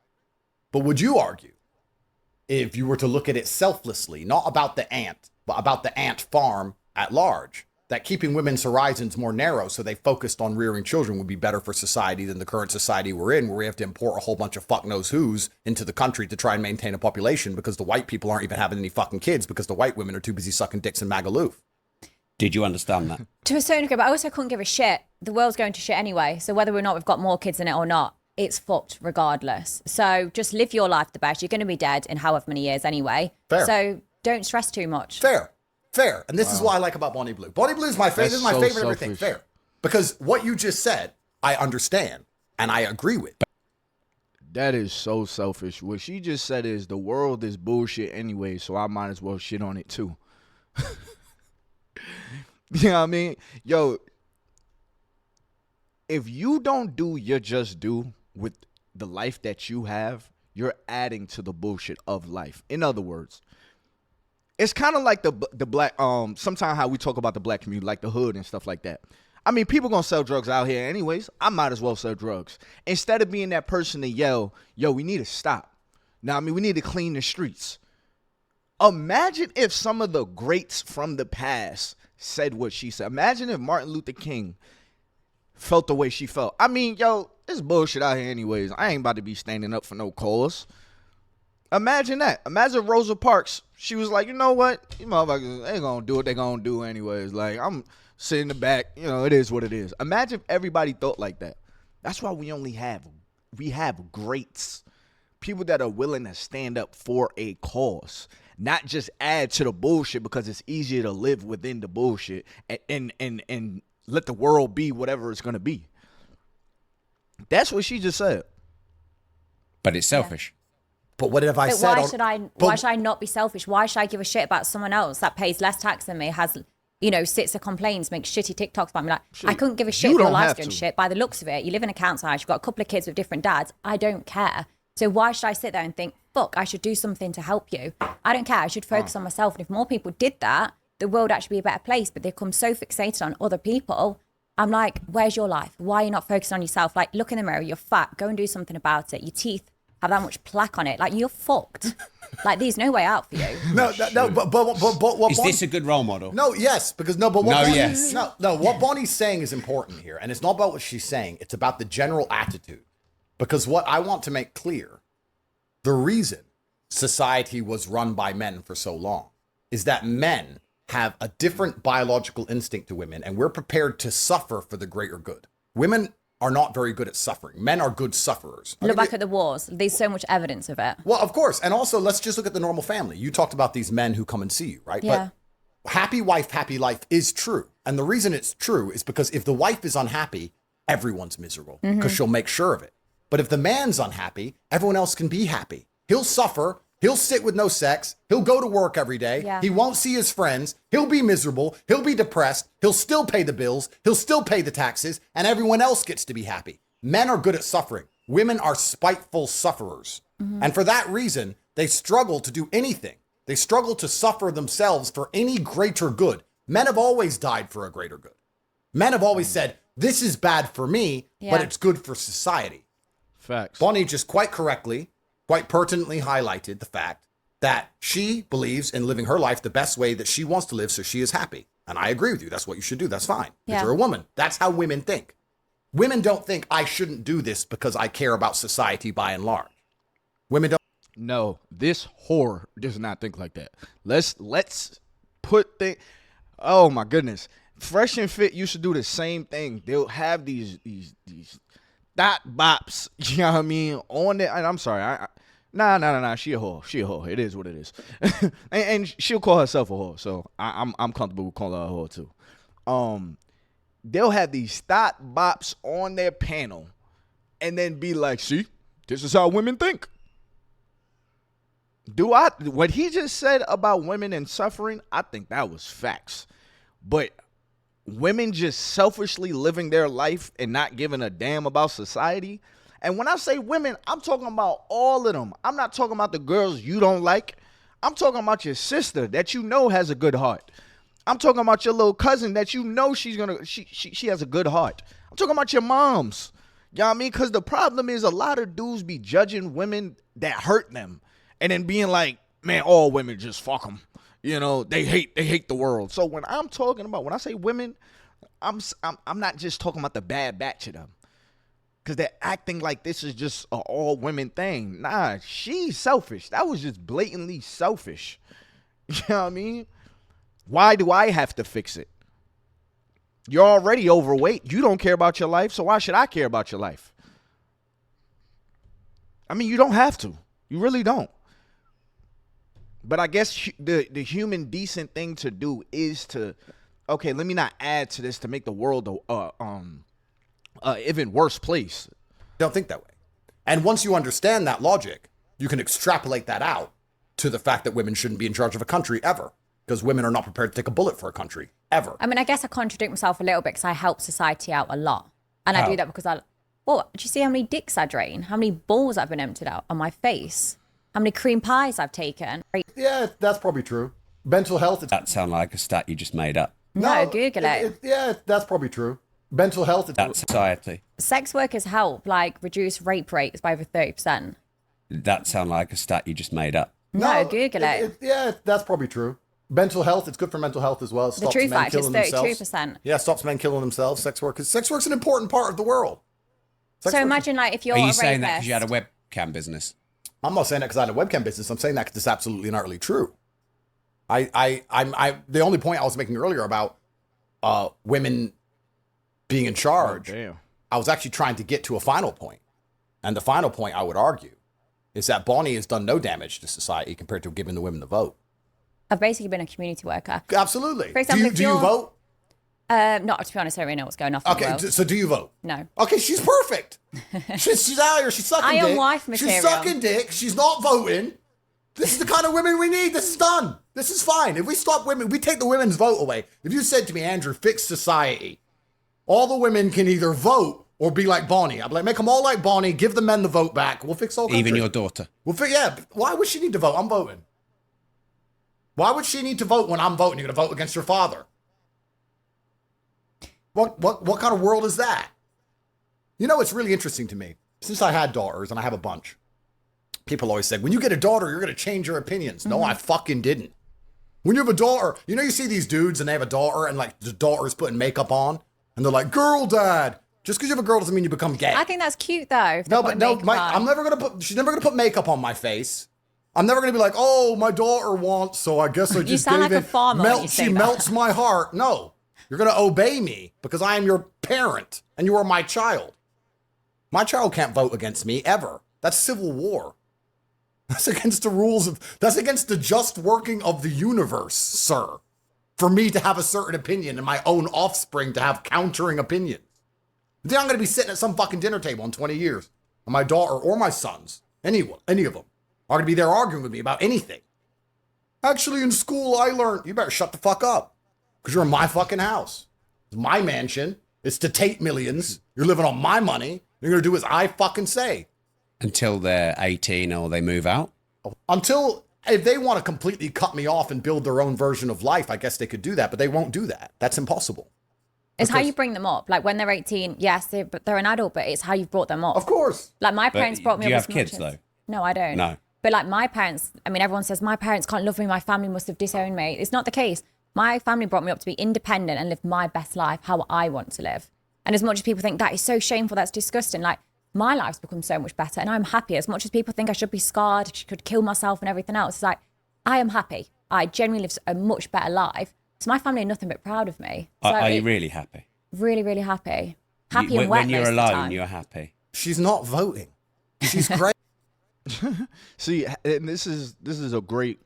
But would you argue, if you were to look at it selflessly, not about the ant, but about the ant farm at large, that keeping women's horizons more narrow so they focused on rearing children would be better for society than the current society we're in, where we have to import a whole bunch of fuck knows who's into the country to try and maintain a population because the white people aren't even having any fucking kids because the white women are too busy sucking dicks in Magaluf? Did you understand that? To a certain degree, but I also couldn't give a shit. The world's going to shit anyway. So whether or not we've got more kids in it or not, it's fucked regardless. So just live your life the best. You're going to be dead in however many years anyway. Fair. So don't stress too much. Fair. And this is what I like about Bonnie Blue. Bonnie Blue is my favorite. This is my favorite of everything. Fair. Because what you just said, I understand and I agree with. That is so selfish. What she just said is the world is bullshit anyway, so I might as well shit on it too. You know what I mean? Yo, if you don't do your just due with the life that you have, you're adding to the bullshit of life. In other words, it's kind of like the black, sometimes how we talk about the black community, like the hood and stuff like that. I mean, people gonna sell drugs out here anyways. I might as well sell drugs. Instead of being that person to yell, yo, we need to stop. Now, I mean, we need to clean the streets. Imagine if some of the greats from the past said what she said. Imagine if Martin Luther King felt the way she felt. I mean, yo, it's bullshit out here anyways. I ain't about to be standing up for no cause. Imagine that. Imagine Rosa Parks. She was like, you know what? You motherfuckers ain't gonna do what they gonna do anyways. Like, I'm sitting in the back. It is what it is. Imagine if everybody thought like that. That's why we have greats. People that are willing to stand up for a cause. Not just add to the bullshit because it's easier to live within the bullshit and let the world be whatever it's gonna be. That's what she just said. But it's selfish. But what have I said? Why should I not be selfish? Why should I give a shit about someone else that pays less tax than me, has, sits and complains, makes shitty TikToks about me? Like, I couldn't give a shit if your life's doing shit. By the looks of it, you live in a council house, you've got a couple of kids with different dads. I don't care. So why should I sit there and think, fuck, I should do something to help you? I don't care. I should focus on myself. And if more people did that, the world would actually be a better place. But they become so fixated on other people. I'm like, where's your life? Why are you not focusing on yourself? Like, look in the mirror, you're fat. Go and do something about it. Your teeth have that much plaque on it. Like, you're fucked. Like, there's no way out for you. No, but what is this a good role model? No, yes, because what Bonnie's saying is important here, and it's not about what she's saying. It's about the general attitude. Because what I want to make clear, the reason society was run by men for so long is that men have a different biological instinct to women, and we're prepared to suffer for the greater good. Women are not very good at suffering. Men are good sufferers. Look back at the wars. There's so much evidence of it. Well, of course. And also, let's just look at the normal family. You talked about these men who come and see you, right? Yeah. But happy wife, happy life is true. And the reason it's true is because if the wife is unhappy, everyone's miserable because she'll make sure of it. But if the man's unhappy, everyone else can be happy. He'll suffer. He'll sit with no sex. He'll go to work every day. Yeah. He won't see his friends. He'll be miserable. He'll be depressed. He'll still pay the bills. He'll still pay the taxes, and everyone else gets to be happy. Men are good at suffering. Women are spiteful sufferers. And for that reason, they struggle to do anything. They struggle to suffer themselves for any greater good. Men have always died for a greater good. Men have always said, this is bad for me, but it's good for society. Facts. Bonnie just quite correctly, quite pertinently highlighted the fact that she believes in living her life the best way that she wants to live so she is happy. And I agree with you. That's what you should do. That's fine. Because you're a woman. That's how women think. Women don't think I shouldn't do this because I care about society by and large. Women don't. No, this whore does not think like that. Let's put the. Oh my goodness, Fresh and Fit used to do the same thing. They'll have these dot bops. You know what I mean? On it. I'm sorry. Nah. She a whore. It is what it is. and she'll call herself a whore. So I'm comfortable with calling her a whore too. They'll have these dot bops on their panel, and then be like, "See, this is how women think." What he just said about women and suffering, I think that was facts. But women just selfishly living their life and not giving a damn about society. And when I say women, I'm talking about all of them. I'm not talking about the girls you don't like. I'm talking about your sister that you know has a good heart. I'm talking about your little cousin that you know she has a good heart. I'm talking about your moms. You know what I mean? Because the problem is a lot of dudes be judging women that hurt them. And then being like, man, all women just fuck them. You know, they hate the world. So when I say women, I'm not just talking about the bad batch of them. Because they're acting like this is just an all women thing. Nah, she's selfish. That was just blatantly selfish. You know what I mean? Why do I have to fix it? You're already overweight. You don't care about your life, so why should I care about your life? I mean, you don't have to. You really don't. But I guess the human decent thing to do is to, okay, let me not add to this to make the world a even worse place. Don't think that way. And once you understand that logic, you can extrapolate that out to the fact that women shouldn't be in charge of a country ever, because women are not prepared to take a bullet for a country ever. I mean, I guess I contradict myself a little bit because I help society out a lot. And I do that because do you see how many dicks I drain? How many balls I've been emptied out on my face? How many cream pies I've taken? Yeah, that's probably true. Mental health. That sounds like a stat you just made up. No, Google it. Yeah, that's probably true. Mental health. That's society. Sex workers help reduce rape rates by over 30%. That sounds like a stat you just made up. No, Google it. Yeah, that's probably true. Mental health. It's good for mental health as well. It stops the true men fact is killing 32%. themselves. Yeah, stops men killing themselves. Sex work is an important part of the world. So imagine if you're Are you a saying that because rapist. you had a webcam business? I'm not saying that because I had a webcam business. I'm saying that because it's absolutely and utterly true. The only point I was making earlier about women being in charge, I was actually trying to get to a final point. And the final point I would argue is that Bonnie has done no damage to society compared to giving the women the vote. I've basically been a community worker. Absolutely. For example, do you vote? No, to be honest, I don't really know what's going on. Okay, so do you vote? No. Okay, she's perfect. she's out here. She's sucking dick. I am wife material. She's sucking dick. She's not voting. This is the kind of women we need. This is done. This is fine. If we stop women, we take the women's vote away. If you said to me, Andrew, fix society, all the women can either vote or be like Bonnie. I'd be like, make them all like Bonnie. Give the men the vote back. We'll fix the whole country. Even your daughter. Yeah. Why would she need to vote? I'm voting. Why would she need to vote when I'm voting? You're going to vote against your father. What kind of world is that? You know, it's really interesting to me. Since I had daughters, and I have a bunch, people always say, when you get a daughter, you're going to change your opinions. Mm-hmm. No, I fucking didn't. When you have a daughter, you know, you see these dudes and they have a daughter and like the daughter's putting makeup on and they're like, girl dad. Just because you have a girl doesn't mean you become gay. I think that's cute though. I'm never going to she's never going to put makeup on my face. I'm never going to be like, oh, my daughter wants, so I guess I just gave it. She melts my heart. No. You're going to obey me because I am your parent and you are my child. My child can't vote against me ever. That's civil war. That's against the rules that's against the just working of the universe, sir. For me to have a certain opinion and my own offspring to have countering opinions. Then I'm going to be sitting at some fucking dinner table in 20 years. And my daughter or my sons, any of them, are going to be there arguing with me about anything. Actually, in school, I learned, you better shut the fuck up. Because you're in my fucking house. It's my mansion. It's the Tate millions. You're living on my money. You're going to do as I fucking say. Until they're 18 or they move out? Until, if they want to completely cut me off and build their own version of life, I guess they could do that, but they won't do that. That's impossible. It's how you bring them up. Like when they're 18, yes, they're an adult, but it's how you've brought them up. Of course. Like my parents brought me up. Do you have kids though? No, I don't. No. But like my parents, I mean, everyone says my parents can't love me. My family must have disowned me. It's not the case. My family brought me up to be independent and live my best life, how I want to live. And as much as people think that is so shameful, that's disgusting, like my life's become so much better and I'm happy. As much as people think I should be scarred, I could kill myself and everything else, it's like, I am happy. I genuinely live a much better life. So my family are nothing but proud of me. So are you really happy? Really, really happy. Happy and wet when you're most of the alone, time. you're happy. She's not voting. She's great. See, and this is a great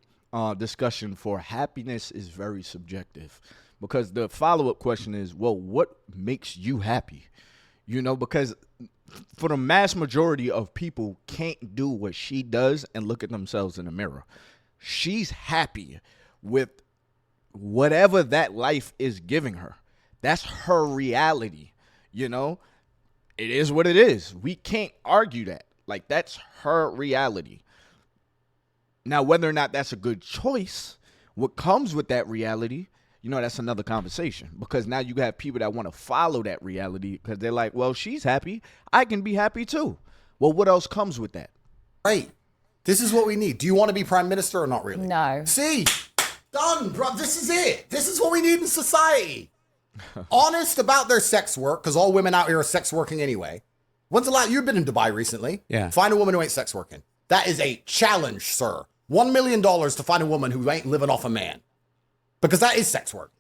discussion for happiness is very subjective, because the follow-up question is, well, what makes you happy? You know, because for the mass majority of people can't do what she does and look at themselves in the mirror. She's happy with whatever that life is giving her. That's her reality, you know? It is what it is. We can't argue that. Like, that's her reality. Now, whether or not that's a good choice, what comes with that reality, you know, that's another conversation. Because now you have people that want to follow that reality because they're like, well, she's happy. I can be happy too. Well, what else comes with that? Right. This is what we need. Do you want to be prime minister or not really? No. See? Done, bro. This is it. This is what we need in society. Honest about their sex work, because all women out here are sex working anyway. When's the last? You've been in Dubai recently. Yeah. Find a woman who ain't sex working. That is a challenge, sir. $1 million to find a woman who ain't living off a man. Because that is sex work.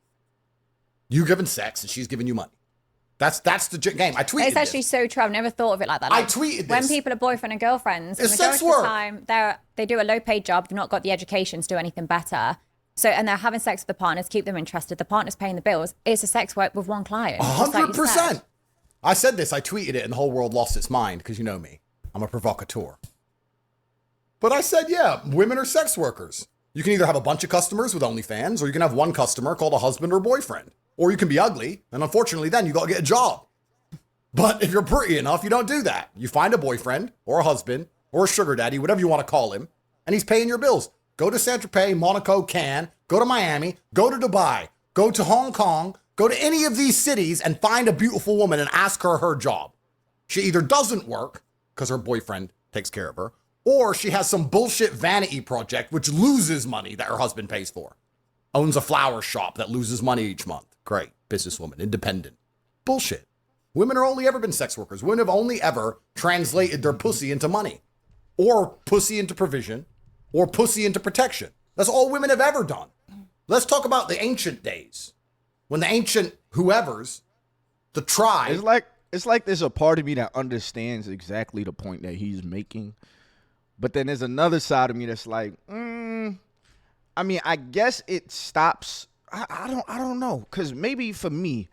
You giving sex and she's giving you money. That's the game. I tweeted It's actually so true. I've never thought of it like that. I Like, tweeted when this. people are boyfriend and girlfriends, It's the majority sex of work. the time they do a low-paid job. They've not got the education to do anything better. So, and they're having sex with the partners, keep them interested. The partner's paying the bills. It's a sex work with one client. just like you 100%. said. I said this. I tweeted it and the whole world lost its mind because you know me. I'm a provocateur. But I said, yeah, women are sex workers. You can either have a bunch of customers with OnlyFans, or you can have one customer called a husband or boyfriend. Or you can be ugly, and unfortunately then you got to get a job. But if you're pretty enough, you don't do that. You find a boyfriend or a husband or a sugar daddy, whatever you want to call him, and he's paying your bills. Go to Saint-Tropez, Monaco, Cannes, go to Miami, go to Dubai, go to Hong Kong, go to any of these cities and find a beautiful woman and ask her her job. She either doesn't work because her boyfriend takes care of her, or she has some bullshit vanity project which loses money that her husband pays for. Owns a flower shop that loses money each month. Great. Businesswoman. Independent. Bullshit. Women are only ever been sex workers. Women have only ever translated their pussy into money. Or pussy into provision. Or pussy into protection. That's all women have ever done. Let's talk about the ancient days. When the ancient whoever's, the tribe... It's like there's a part of me that understands exactly the point that he's making. But then there's another side of me that's like, I mean, I guess it stops. I don't know. Because maybe for me,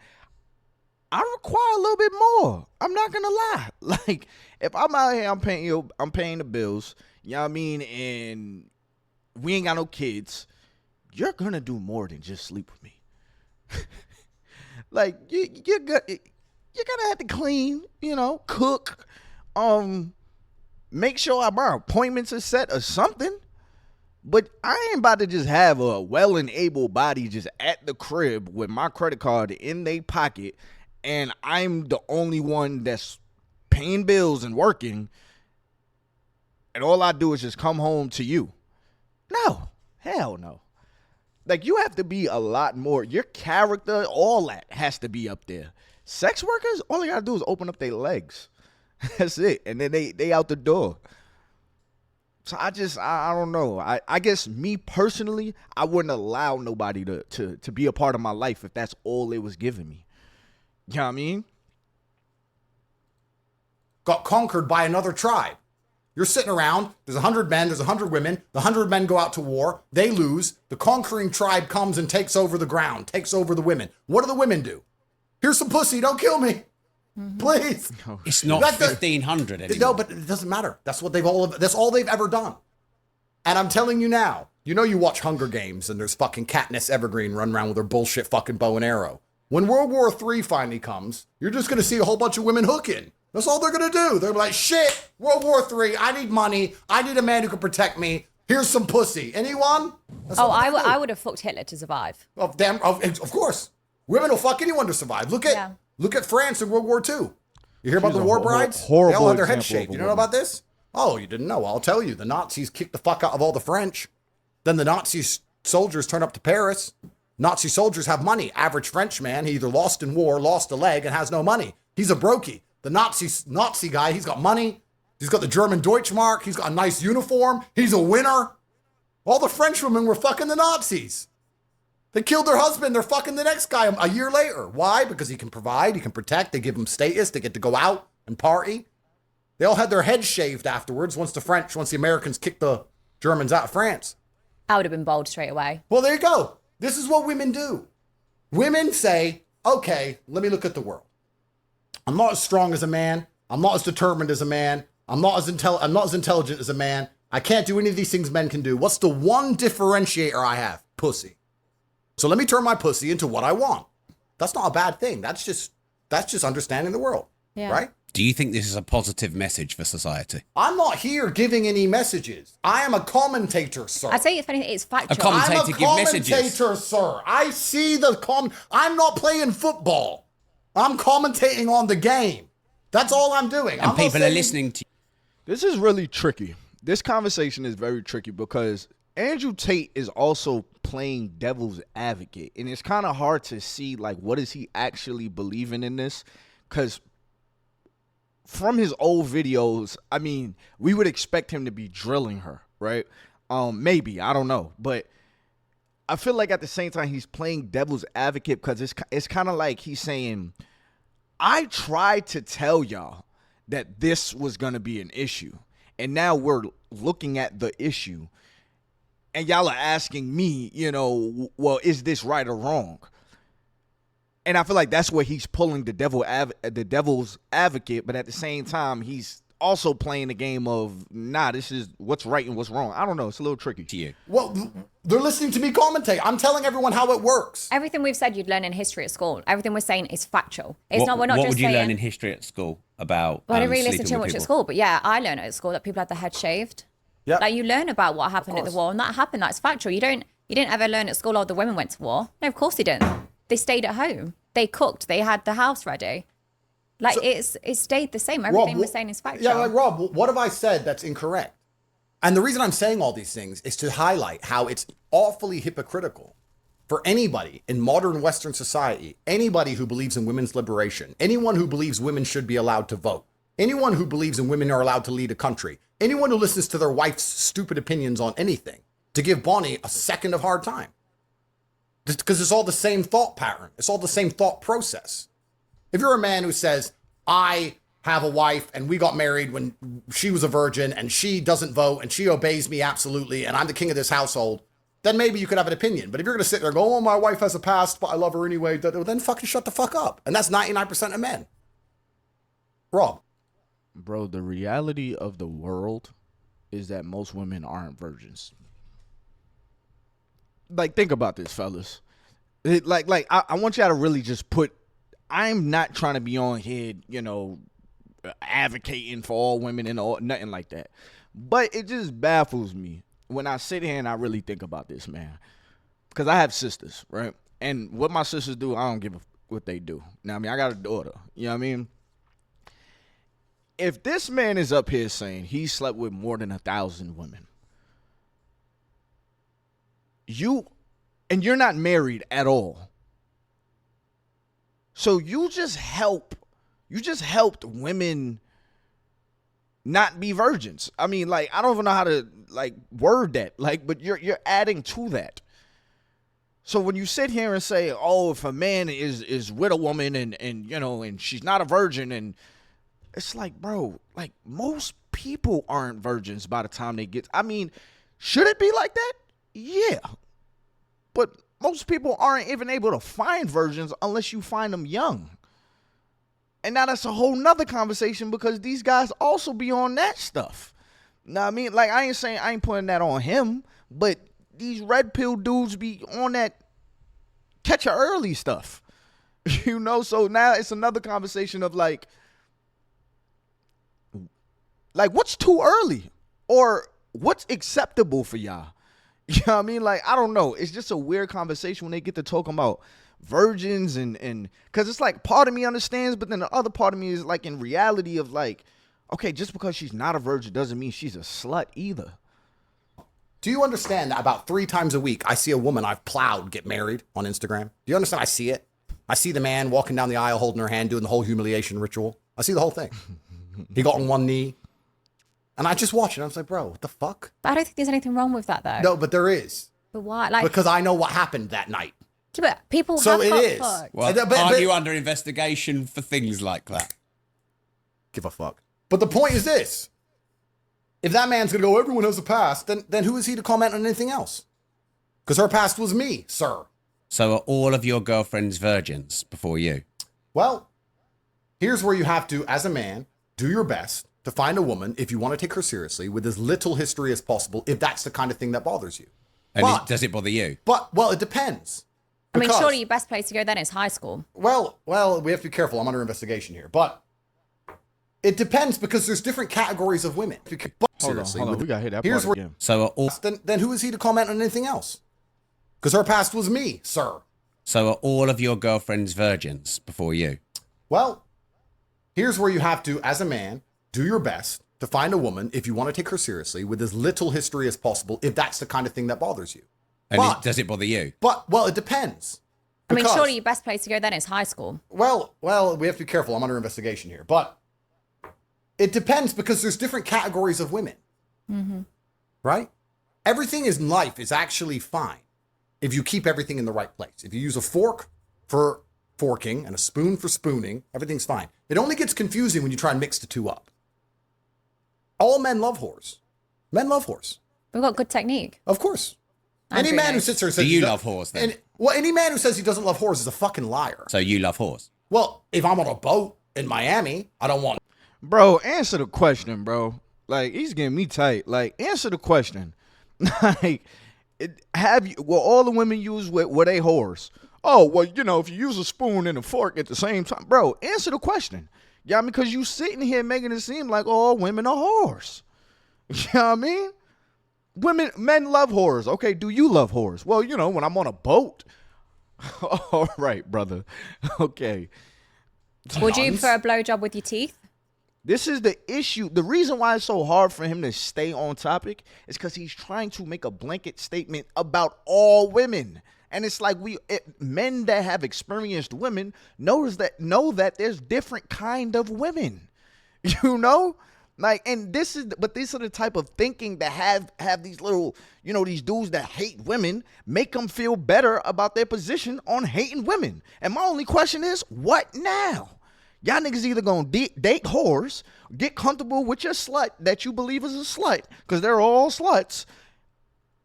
I require a little bit more. I'm not going to lie. Like, if I'm out here, I'm paying the bills, you know what I mean? And we ain't got no kids. You're going to do more than just sleep with me. Like, you're going to have to clean, you know, cook, make sure our appointments are set or something. But I ain't about to just have a well and able body just at the crib with my credit card in their pocket and I'm the only one that's paying bills and working and all I do is just come home to you. No, hell no. Like, you have to be a lot more. Your character, all that has to be up there. Sex workers, all they gotta do is open up their legs. That's it. And then they out the door. So I don't know. I guess me personally, I wouldn't allow nobody to be a part of my life if that's all it was giving me. You know what I mean? Got conquered by another tribe. You're sitting around, there's 100 men, there's 100 women, the 100 men go out to war, they lose, the conquering tribe comes and takes over the ground, takes over the women. What do the women do? Here's some pussy, don't kill me. Please. It's not 1500 anymore. No, but it doesn't matter. That's all they've ever done. And I'm telling you now, you watch Hunger Games and there's fucking Katniss Evergreen running around with her bullshit fucking bow and arrow. When World War III finally comes, you're just going to see a whole bunch of women hooking. That's all they're going to do. They're like, shit, World War III, I need money. I need a man who can protect me. Here's some pussy. Anyone? I would have fucked Hitler to survive. Of course. Women will fuck anyone to survive. Look at France in World War II. You hear about the war brides? They all had their heads shaved. You don't know about this? Oh, you didn't know. I'll tell you. The Nazis kicked the fuck out of all the French. Then the Nazi soldiers turn up to Paris. Nazi soldiers have money. Average French man, he either lost in war, lost a leg, and has no money. He's a brokey. The Nazi guy, he's got money. He's got the German Deutschmark. He's got a nice uniform. He's a winner. All the French women were fucking the Nazis. They killed their husband. They're fucking the next guy a year later. Why? Because he can provide, he can protect. They give him status. They get to go out and party. They all had their heads shaved afterwards once the Americans kicked the Germans out of France. I would have been bold straight away. Well, there you go. This is what women do. Women say, okay, let me look at the world. I'm not as strong as a man. I'm not as determined as a man. I'm not as intelligent as a man. I can't do any of these things men can do. What's the one differentiator I have? Pussy. So let me turn my pussy into what I want. That's not a bad thing. That's just understanding the world, right? Do you think this is a positive message for society? I'm not here giving any messages. I am a commentator, sir. I'd say if anything, it's factual. A commentator give messages. I'm a commentator, sir. I see I'm not playing football. I'm commentating on the game. That's all I'm doing. And people are listening to you. This is really tricky. This conversation is very tricky because Andrew Tate is also playing devil's advocate. And it's kind of hard to see, like, what is he actually believing in this? Because from his old videos, I mean, we would expect him to be drilling her, right? Maybe, I don't know. But I feel like at the same time, he's playing devil's advocate because it's kind of like he's saying, I tried to tell y'all that this was going to be an issue. And now we're looking at the issue. And y'all are asking me, well, is this right or wrong? And I feel like that's where he's pulling the devil's advocate, but at the same time, he's also playing the game of, this is what's right and what's wrong. I don't know. It's a little tricky to you. Well, they're listening to me commentate. I'm telling everyone how it works. Everything we've said you'd learn in history at school. Everything we're saying is factual. We're not just saying. What would you learn in history at school about? Well, I didn't really listen too much at school, but yeah, I learned at school that people had their head shaved. Yeah. Like, you learn about what happened at the war, and that happened. That's factual. You didn't ever learn at school, the women went to war. No, of course they didn't. They stayed at home. They cooked. They had the house ready. Like, it stayed the same. Everything we're saying is factual. Yeah, like, Rob, what have I said that's incorrect? And the reason I'm saying all these things is to highlight how it's awfully hypocritical for anybody in modern Western society, anybody who believes in women's liberation, anyone who believes women should be allowed to vote, anyone who believes in women are allowed to lead a country, anyone who listens to their wife's stupid opinions on anything, to give Bonnie a second of hard time. Because it's all the same thought pattern. It's all the same thought process. If you're a man who says, I have a wife and we got married when she was a virgin and she doesn't vote and she obeys me absolutely and I'm the king of this household, then maybe you could have an opinion. But if you're going to sit there and go, oh, my wife has a past, but I love her anyway, then fucking shut the fuck up. And that's 99% of men. Rob. Bro, the reality of the world is that most women aren't virgins. Like, think about this, fellas. I want y'all to really just I'm not trying to be on here, advocating for all women and all, nothing like that. But it just baffles me when I sit here and I really think about this, man. Because I have sisters, right? And what my sisters do, I don't give a what they do. Now, I mean, I got a daughter. You know what I mean? If this man is up here saying he slept with more than 1,000 women, you're not married at all. So you just helped women not be virgins. I mean, like, I don't even know how to word that. But you're adding to that. So when you sit here and say, oh, if a man is with a woman and she's not a virgin, and it's like, bro, like, most people aren't virgins by the time they get, I mean, should it be like that? Yeah. But most people aren't even able to find virgins unless you find them young. And now that's a whole nother conversation because these guys also be on that stuff. Know what I mean? Like, I ain't putting that on him, but these red pill dudes be on that catch a early stuff. You know, so now it's another conversation of like what's too early or what's acceptable for y'all? You know what I mean? Like, I don't know. It's just a weird conversation when they get to talking about virgins and because it's like part of me understands, but then the other part of me is like in reality of like, okay, just because she's not a virgin doesn't mean she's a slut either. Do you understand that about 3 times a week I see a woman I've plowed get married on Instagram? Do you understand? I see it. I see the man walking down the aisle holding her hand, doing the whole humiliation ritual. I see the whole thing. He got on one knee. And I just watch it. I was like, bro, what the fuck? But I don't think there's anything wrong with that, though. No, but there is. But why? Like, because I know what happened that night. Yeah, but people so have it got is. fucked. Well, aren't you under investigation for things like that? Give a fuck. But the point is this. If that man's going to go, everyone has a past, then who is he to comment on anything else? Because her past was me, sir. So are all of your girlfriends virgins before you? Well, here's where you have to, as a man, do your best to find a woman, if you want to take her seriously, with as little history as possible, if that's the kind of thing that bothers you. And does it bother you? Well, it depends. I mean, surely your best place to go then is high school. Well, we have to be careful. I'm under investigation here. But it depends because there's different categories of women. Hold on. We got to hit that part again. So then who is he to comment on anything else? Because her past was me, sir. So are all of your girlfriends virgins before you? Well, here's where you have to, as a man, do your best to find a woman, if you want to take her seriously, with as little history as possible, if that's the kind of thing that bothers you. And does it bother you? Well, it depends. I mean, surely your best place to go then is high school. Well, we have to be careful. I'm under investigation here. But it depends because there's different categories of women. Mm-hmm. Right? Everything in life is actually fine if you keep everything in the right place. If you use a fork for forking and a spoon for spooning, everything's fine. It only gets confusing when you try and mix the two up. All men love whores. Men love whores. We've got good technique. Of course. Any man who sits there and says... Do you love whores then? Any man who says he doesn't love whores is a fucking liar. So you love whores? Well, if I'm on a boat in Miami, I don't want... Bro, answer the question, bro. Like, he's getting me tight. Like, answer the question. Like, all the women use were they whores? Oh, well, you know, if you use a spoon and a fork at the same time. Bro, answer the question. Yeah, because you sitting here making it seem like all women are whores. You know what I mean? Men love whores. Okay, do you love whores? Well, you know, when I'm on a boat. All right, brother. Okay. Would you prefer a blowjob with your teeth? This is the issue. The reason why it's so hard for him to stay on topic is because he's trying to make a blanket statement about all women. And it's like men that have experienced women know that there's different kind of women, you know, like, and these are the type of thinking that have these little, you know, these dudes that hate women, make them feel better about their position on hating women. And my only question is, what now? Y'all niggas either gonna date whores, get comfortable with your slut that you believe is a slut, because they're all sluts,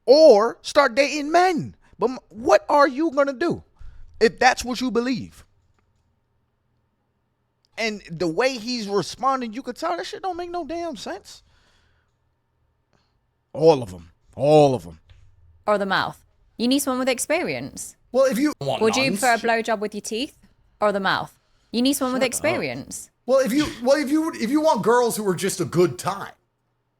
or start dating men. But what are you going to do if that's what you believe? And the way he's responding, you could tell that shit don't make no damn sense. All of them. Or the mouth. You need someone with experience. Well, if you want Would you prefer a blowjob with your teeth or the mouth? You need someone with experience. Well, if you want girls who are just a good time,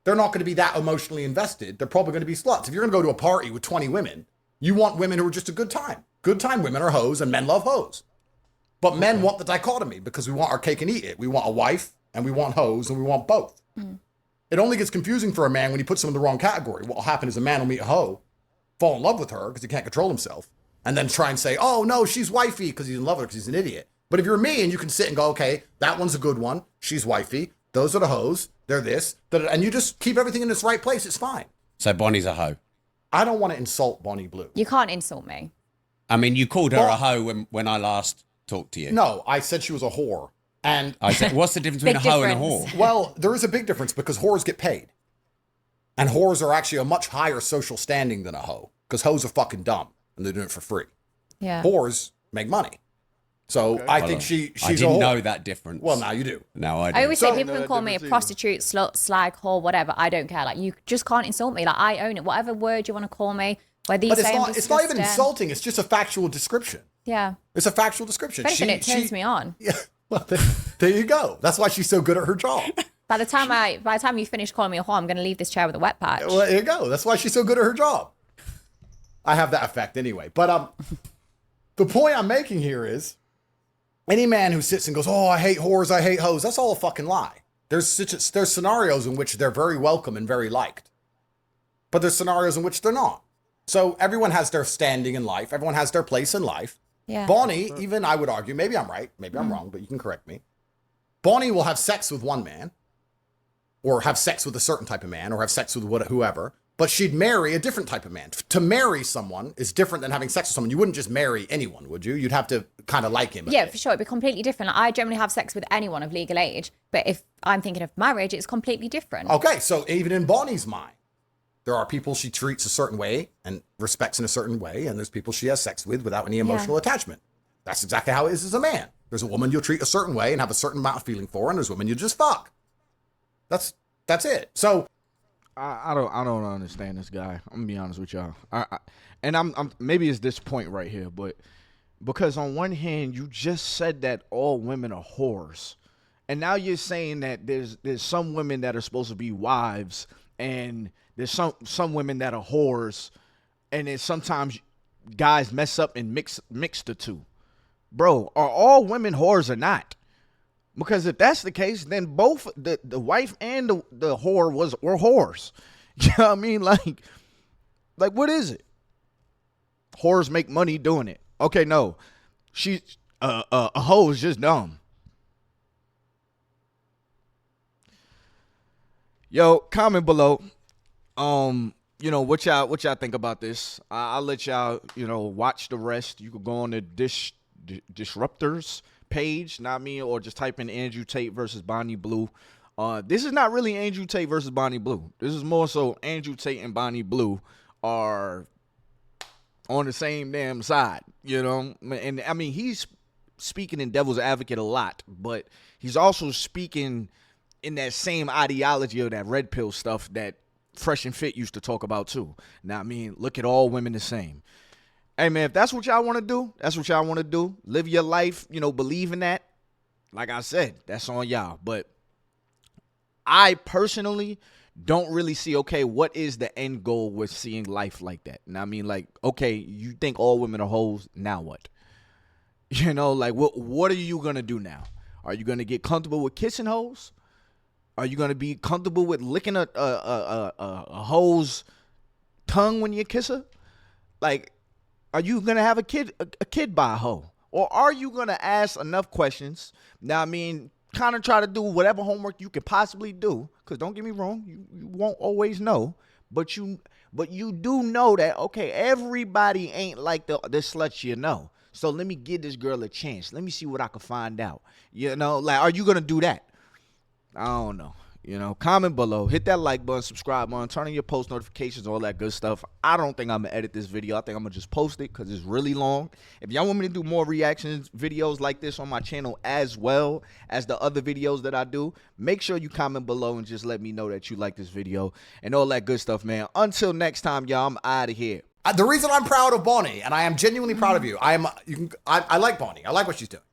they're not going to be that emotionally invested. They're probably going to be sluts. If you're going to go to a party with 20 women, you want women who are just a good time. Good time women are hoes, and men love hoes. But men want the dichotomy because we want our cake and eat it. We want a wife, and we want hoes, and we want both. Mm. It only gets confusing for a man when he puts them in the wrong category. What will happen is a man will meet a hoe, fall in love with her because he can't control himself, and then try and say, oh, no, she's wifey because he's in love with her because he's an idiot. But if you're me and you can sit and go, okay, that one's a good one. She's wifey. Those are the hoes. They're this. And you just keep everything in its right place. It's fine. So Bonnie's a hoe. I don't want to insult Bonnie Blue. You can't insult me. I mean, you called her a hoe when I last talked to you. No, I said she was a whore. And I said, what's the difference between a hoe and a whore? Well, there is a big difference because whores get paid. And whores are actually a much higher social standing than a hoe. Because hoes are fucking dumb and they're doing it for free. Yeah. Whores make money. So I think she's I didn't know that difference. Well, now you do. Now I do. I always say people can call me a prostitute, slut, slag, whore, whatever. I don't care. Like, you just can't insult me. Like, I own it. Whatever word you want to call me, whether you say it's not even insulting. It's just a factual description. Yeah. It's a factual description. If anything, it turns me on. Yeah. Well, there you go. That's why she's so good at her job. By the time you finish calling me a whore, I'm going to leave this chair with a wet patch. Well, there you go. That's why she's so good at her job. I have that effect anyway. But the point I'm making here is, any man who sits and goes, "Oh, I hate whores, I hate hoes," that's all a fucking lie. There's scenarios in which they're very welcome and very liked, but there's scenarios in which they're not. So everyone has their standing in life. Everyone has their place in life. Yeah. Bonnie, even I would argue, maybe I'm right, maybe I'm wrong, but you can correct me. Bonnie will have sex with one man, or have sex with a certain type of man, or have sex with whoever, but she'd marry a different type of man. To marry someone is different than having sex with someone. You wouldn't just marry anyone, would you? You'd have to kind of like him. Yeah, for sure. It'd be completely different. I generally have sex with anyone of legal age, but if I'm thinking of marriage, it's completely different. Okay, so even in Bonnie's mind, there are people she treats a certain way and respects in a certain way, and there's people she has sex with without any emotional attachment. That's exactly how it is as a man. There's a woman you'll treat a certain way and have a certain amount of feeling for, and there's women you just fuck. That's it. So I don't understand this guy. I'm gonna be honest with y'all. I'm maybe it's this point right here, but because on one hand you just said that all women are whores, and now you're saying that there's some women that are supposed to be wives, and there's some women that are whores, and then sometimes guys mess up and mix the two. Bro, are all women whores or not? Because if that's the case, then both the wife and the whore were whores. You know what I mean? Like what is it? Whores make money doing it. Okay, no. She's a hoe is just dumb. Yo, comment below. What y'all think about this? I'll let y'all, watch the rest. You could go on the Disruptors page, not me, or just type in Andrew Tate versus Bonnie Blue. This is not really Andrew Tate versus Bonnie Blue. This is more so Andrew Tate and Bonnie Blue are on the same damn side, And I mean, he's speaking in devil's advocate a lot, but he's also speaking in that same ideology of that red pill stuff that Fresh and Fit used to talk about too. Now, I mean, look at all women the same. Hey, man, if that's what y'all want to do, that's what y'all want to do. Live your life, believe in that. Like I said, that's on y'all. But I personally don't really see, okay, what is the end goal with seeing life like that? And I mean, like, okay, you think all women are hoes, now what? What are you going to do now? Are you going to get comfortable with kissing hoes? Are you going to be comfortable with licking a hoe's tongue when you kiss her? Like, are you going to have a kid by a hoe? Or are you going to ask enough questions? Now, I mean, kind of try to do whatever homework you could possibly do. Because don't get me wrong, you won't always know. But you do know that, okay, everybody ain't like the sluts you know. So let me give this girl a chance. Let me see what I can find out. Are you going to do that? I don't know. Comment below, hit that like button, subscribe button, turn on your post notifications, all that good stuff. I don't think I'm going to edit this video. I think I'm going to just post it because it's really long. If y'all want me to do more reactions videos like this on my channel as well as the other videos that I do, make sure you comment below and just let me know that you like this video and all that good stuff, man. Until next time, y'all, I'm out of here. The reason I'm proud of Bonnie, and I am genuinely proud of you, I like Bonnie. I like what she's doing.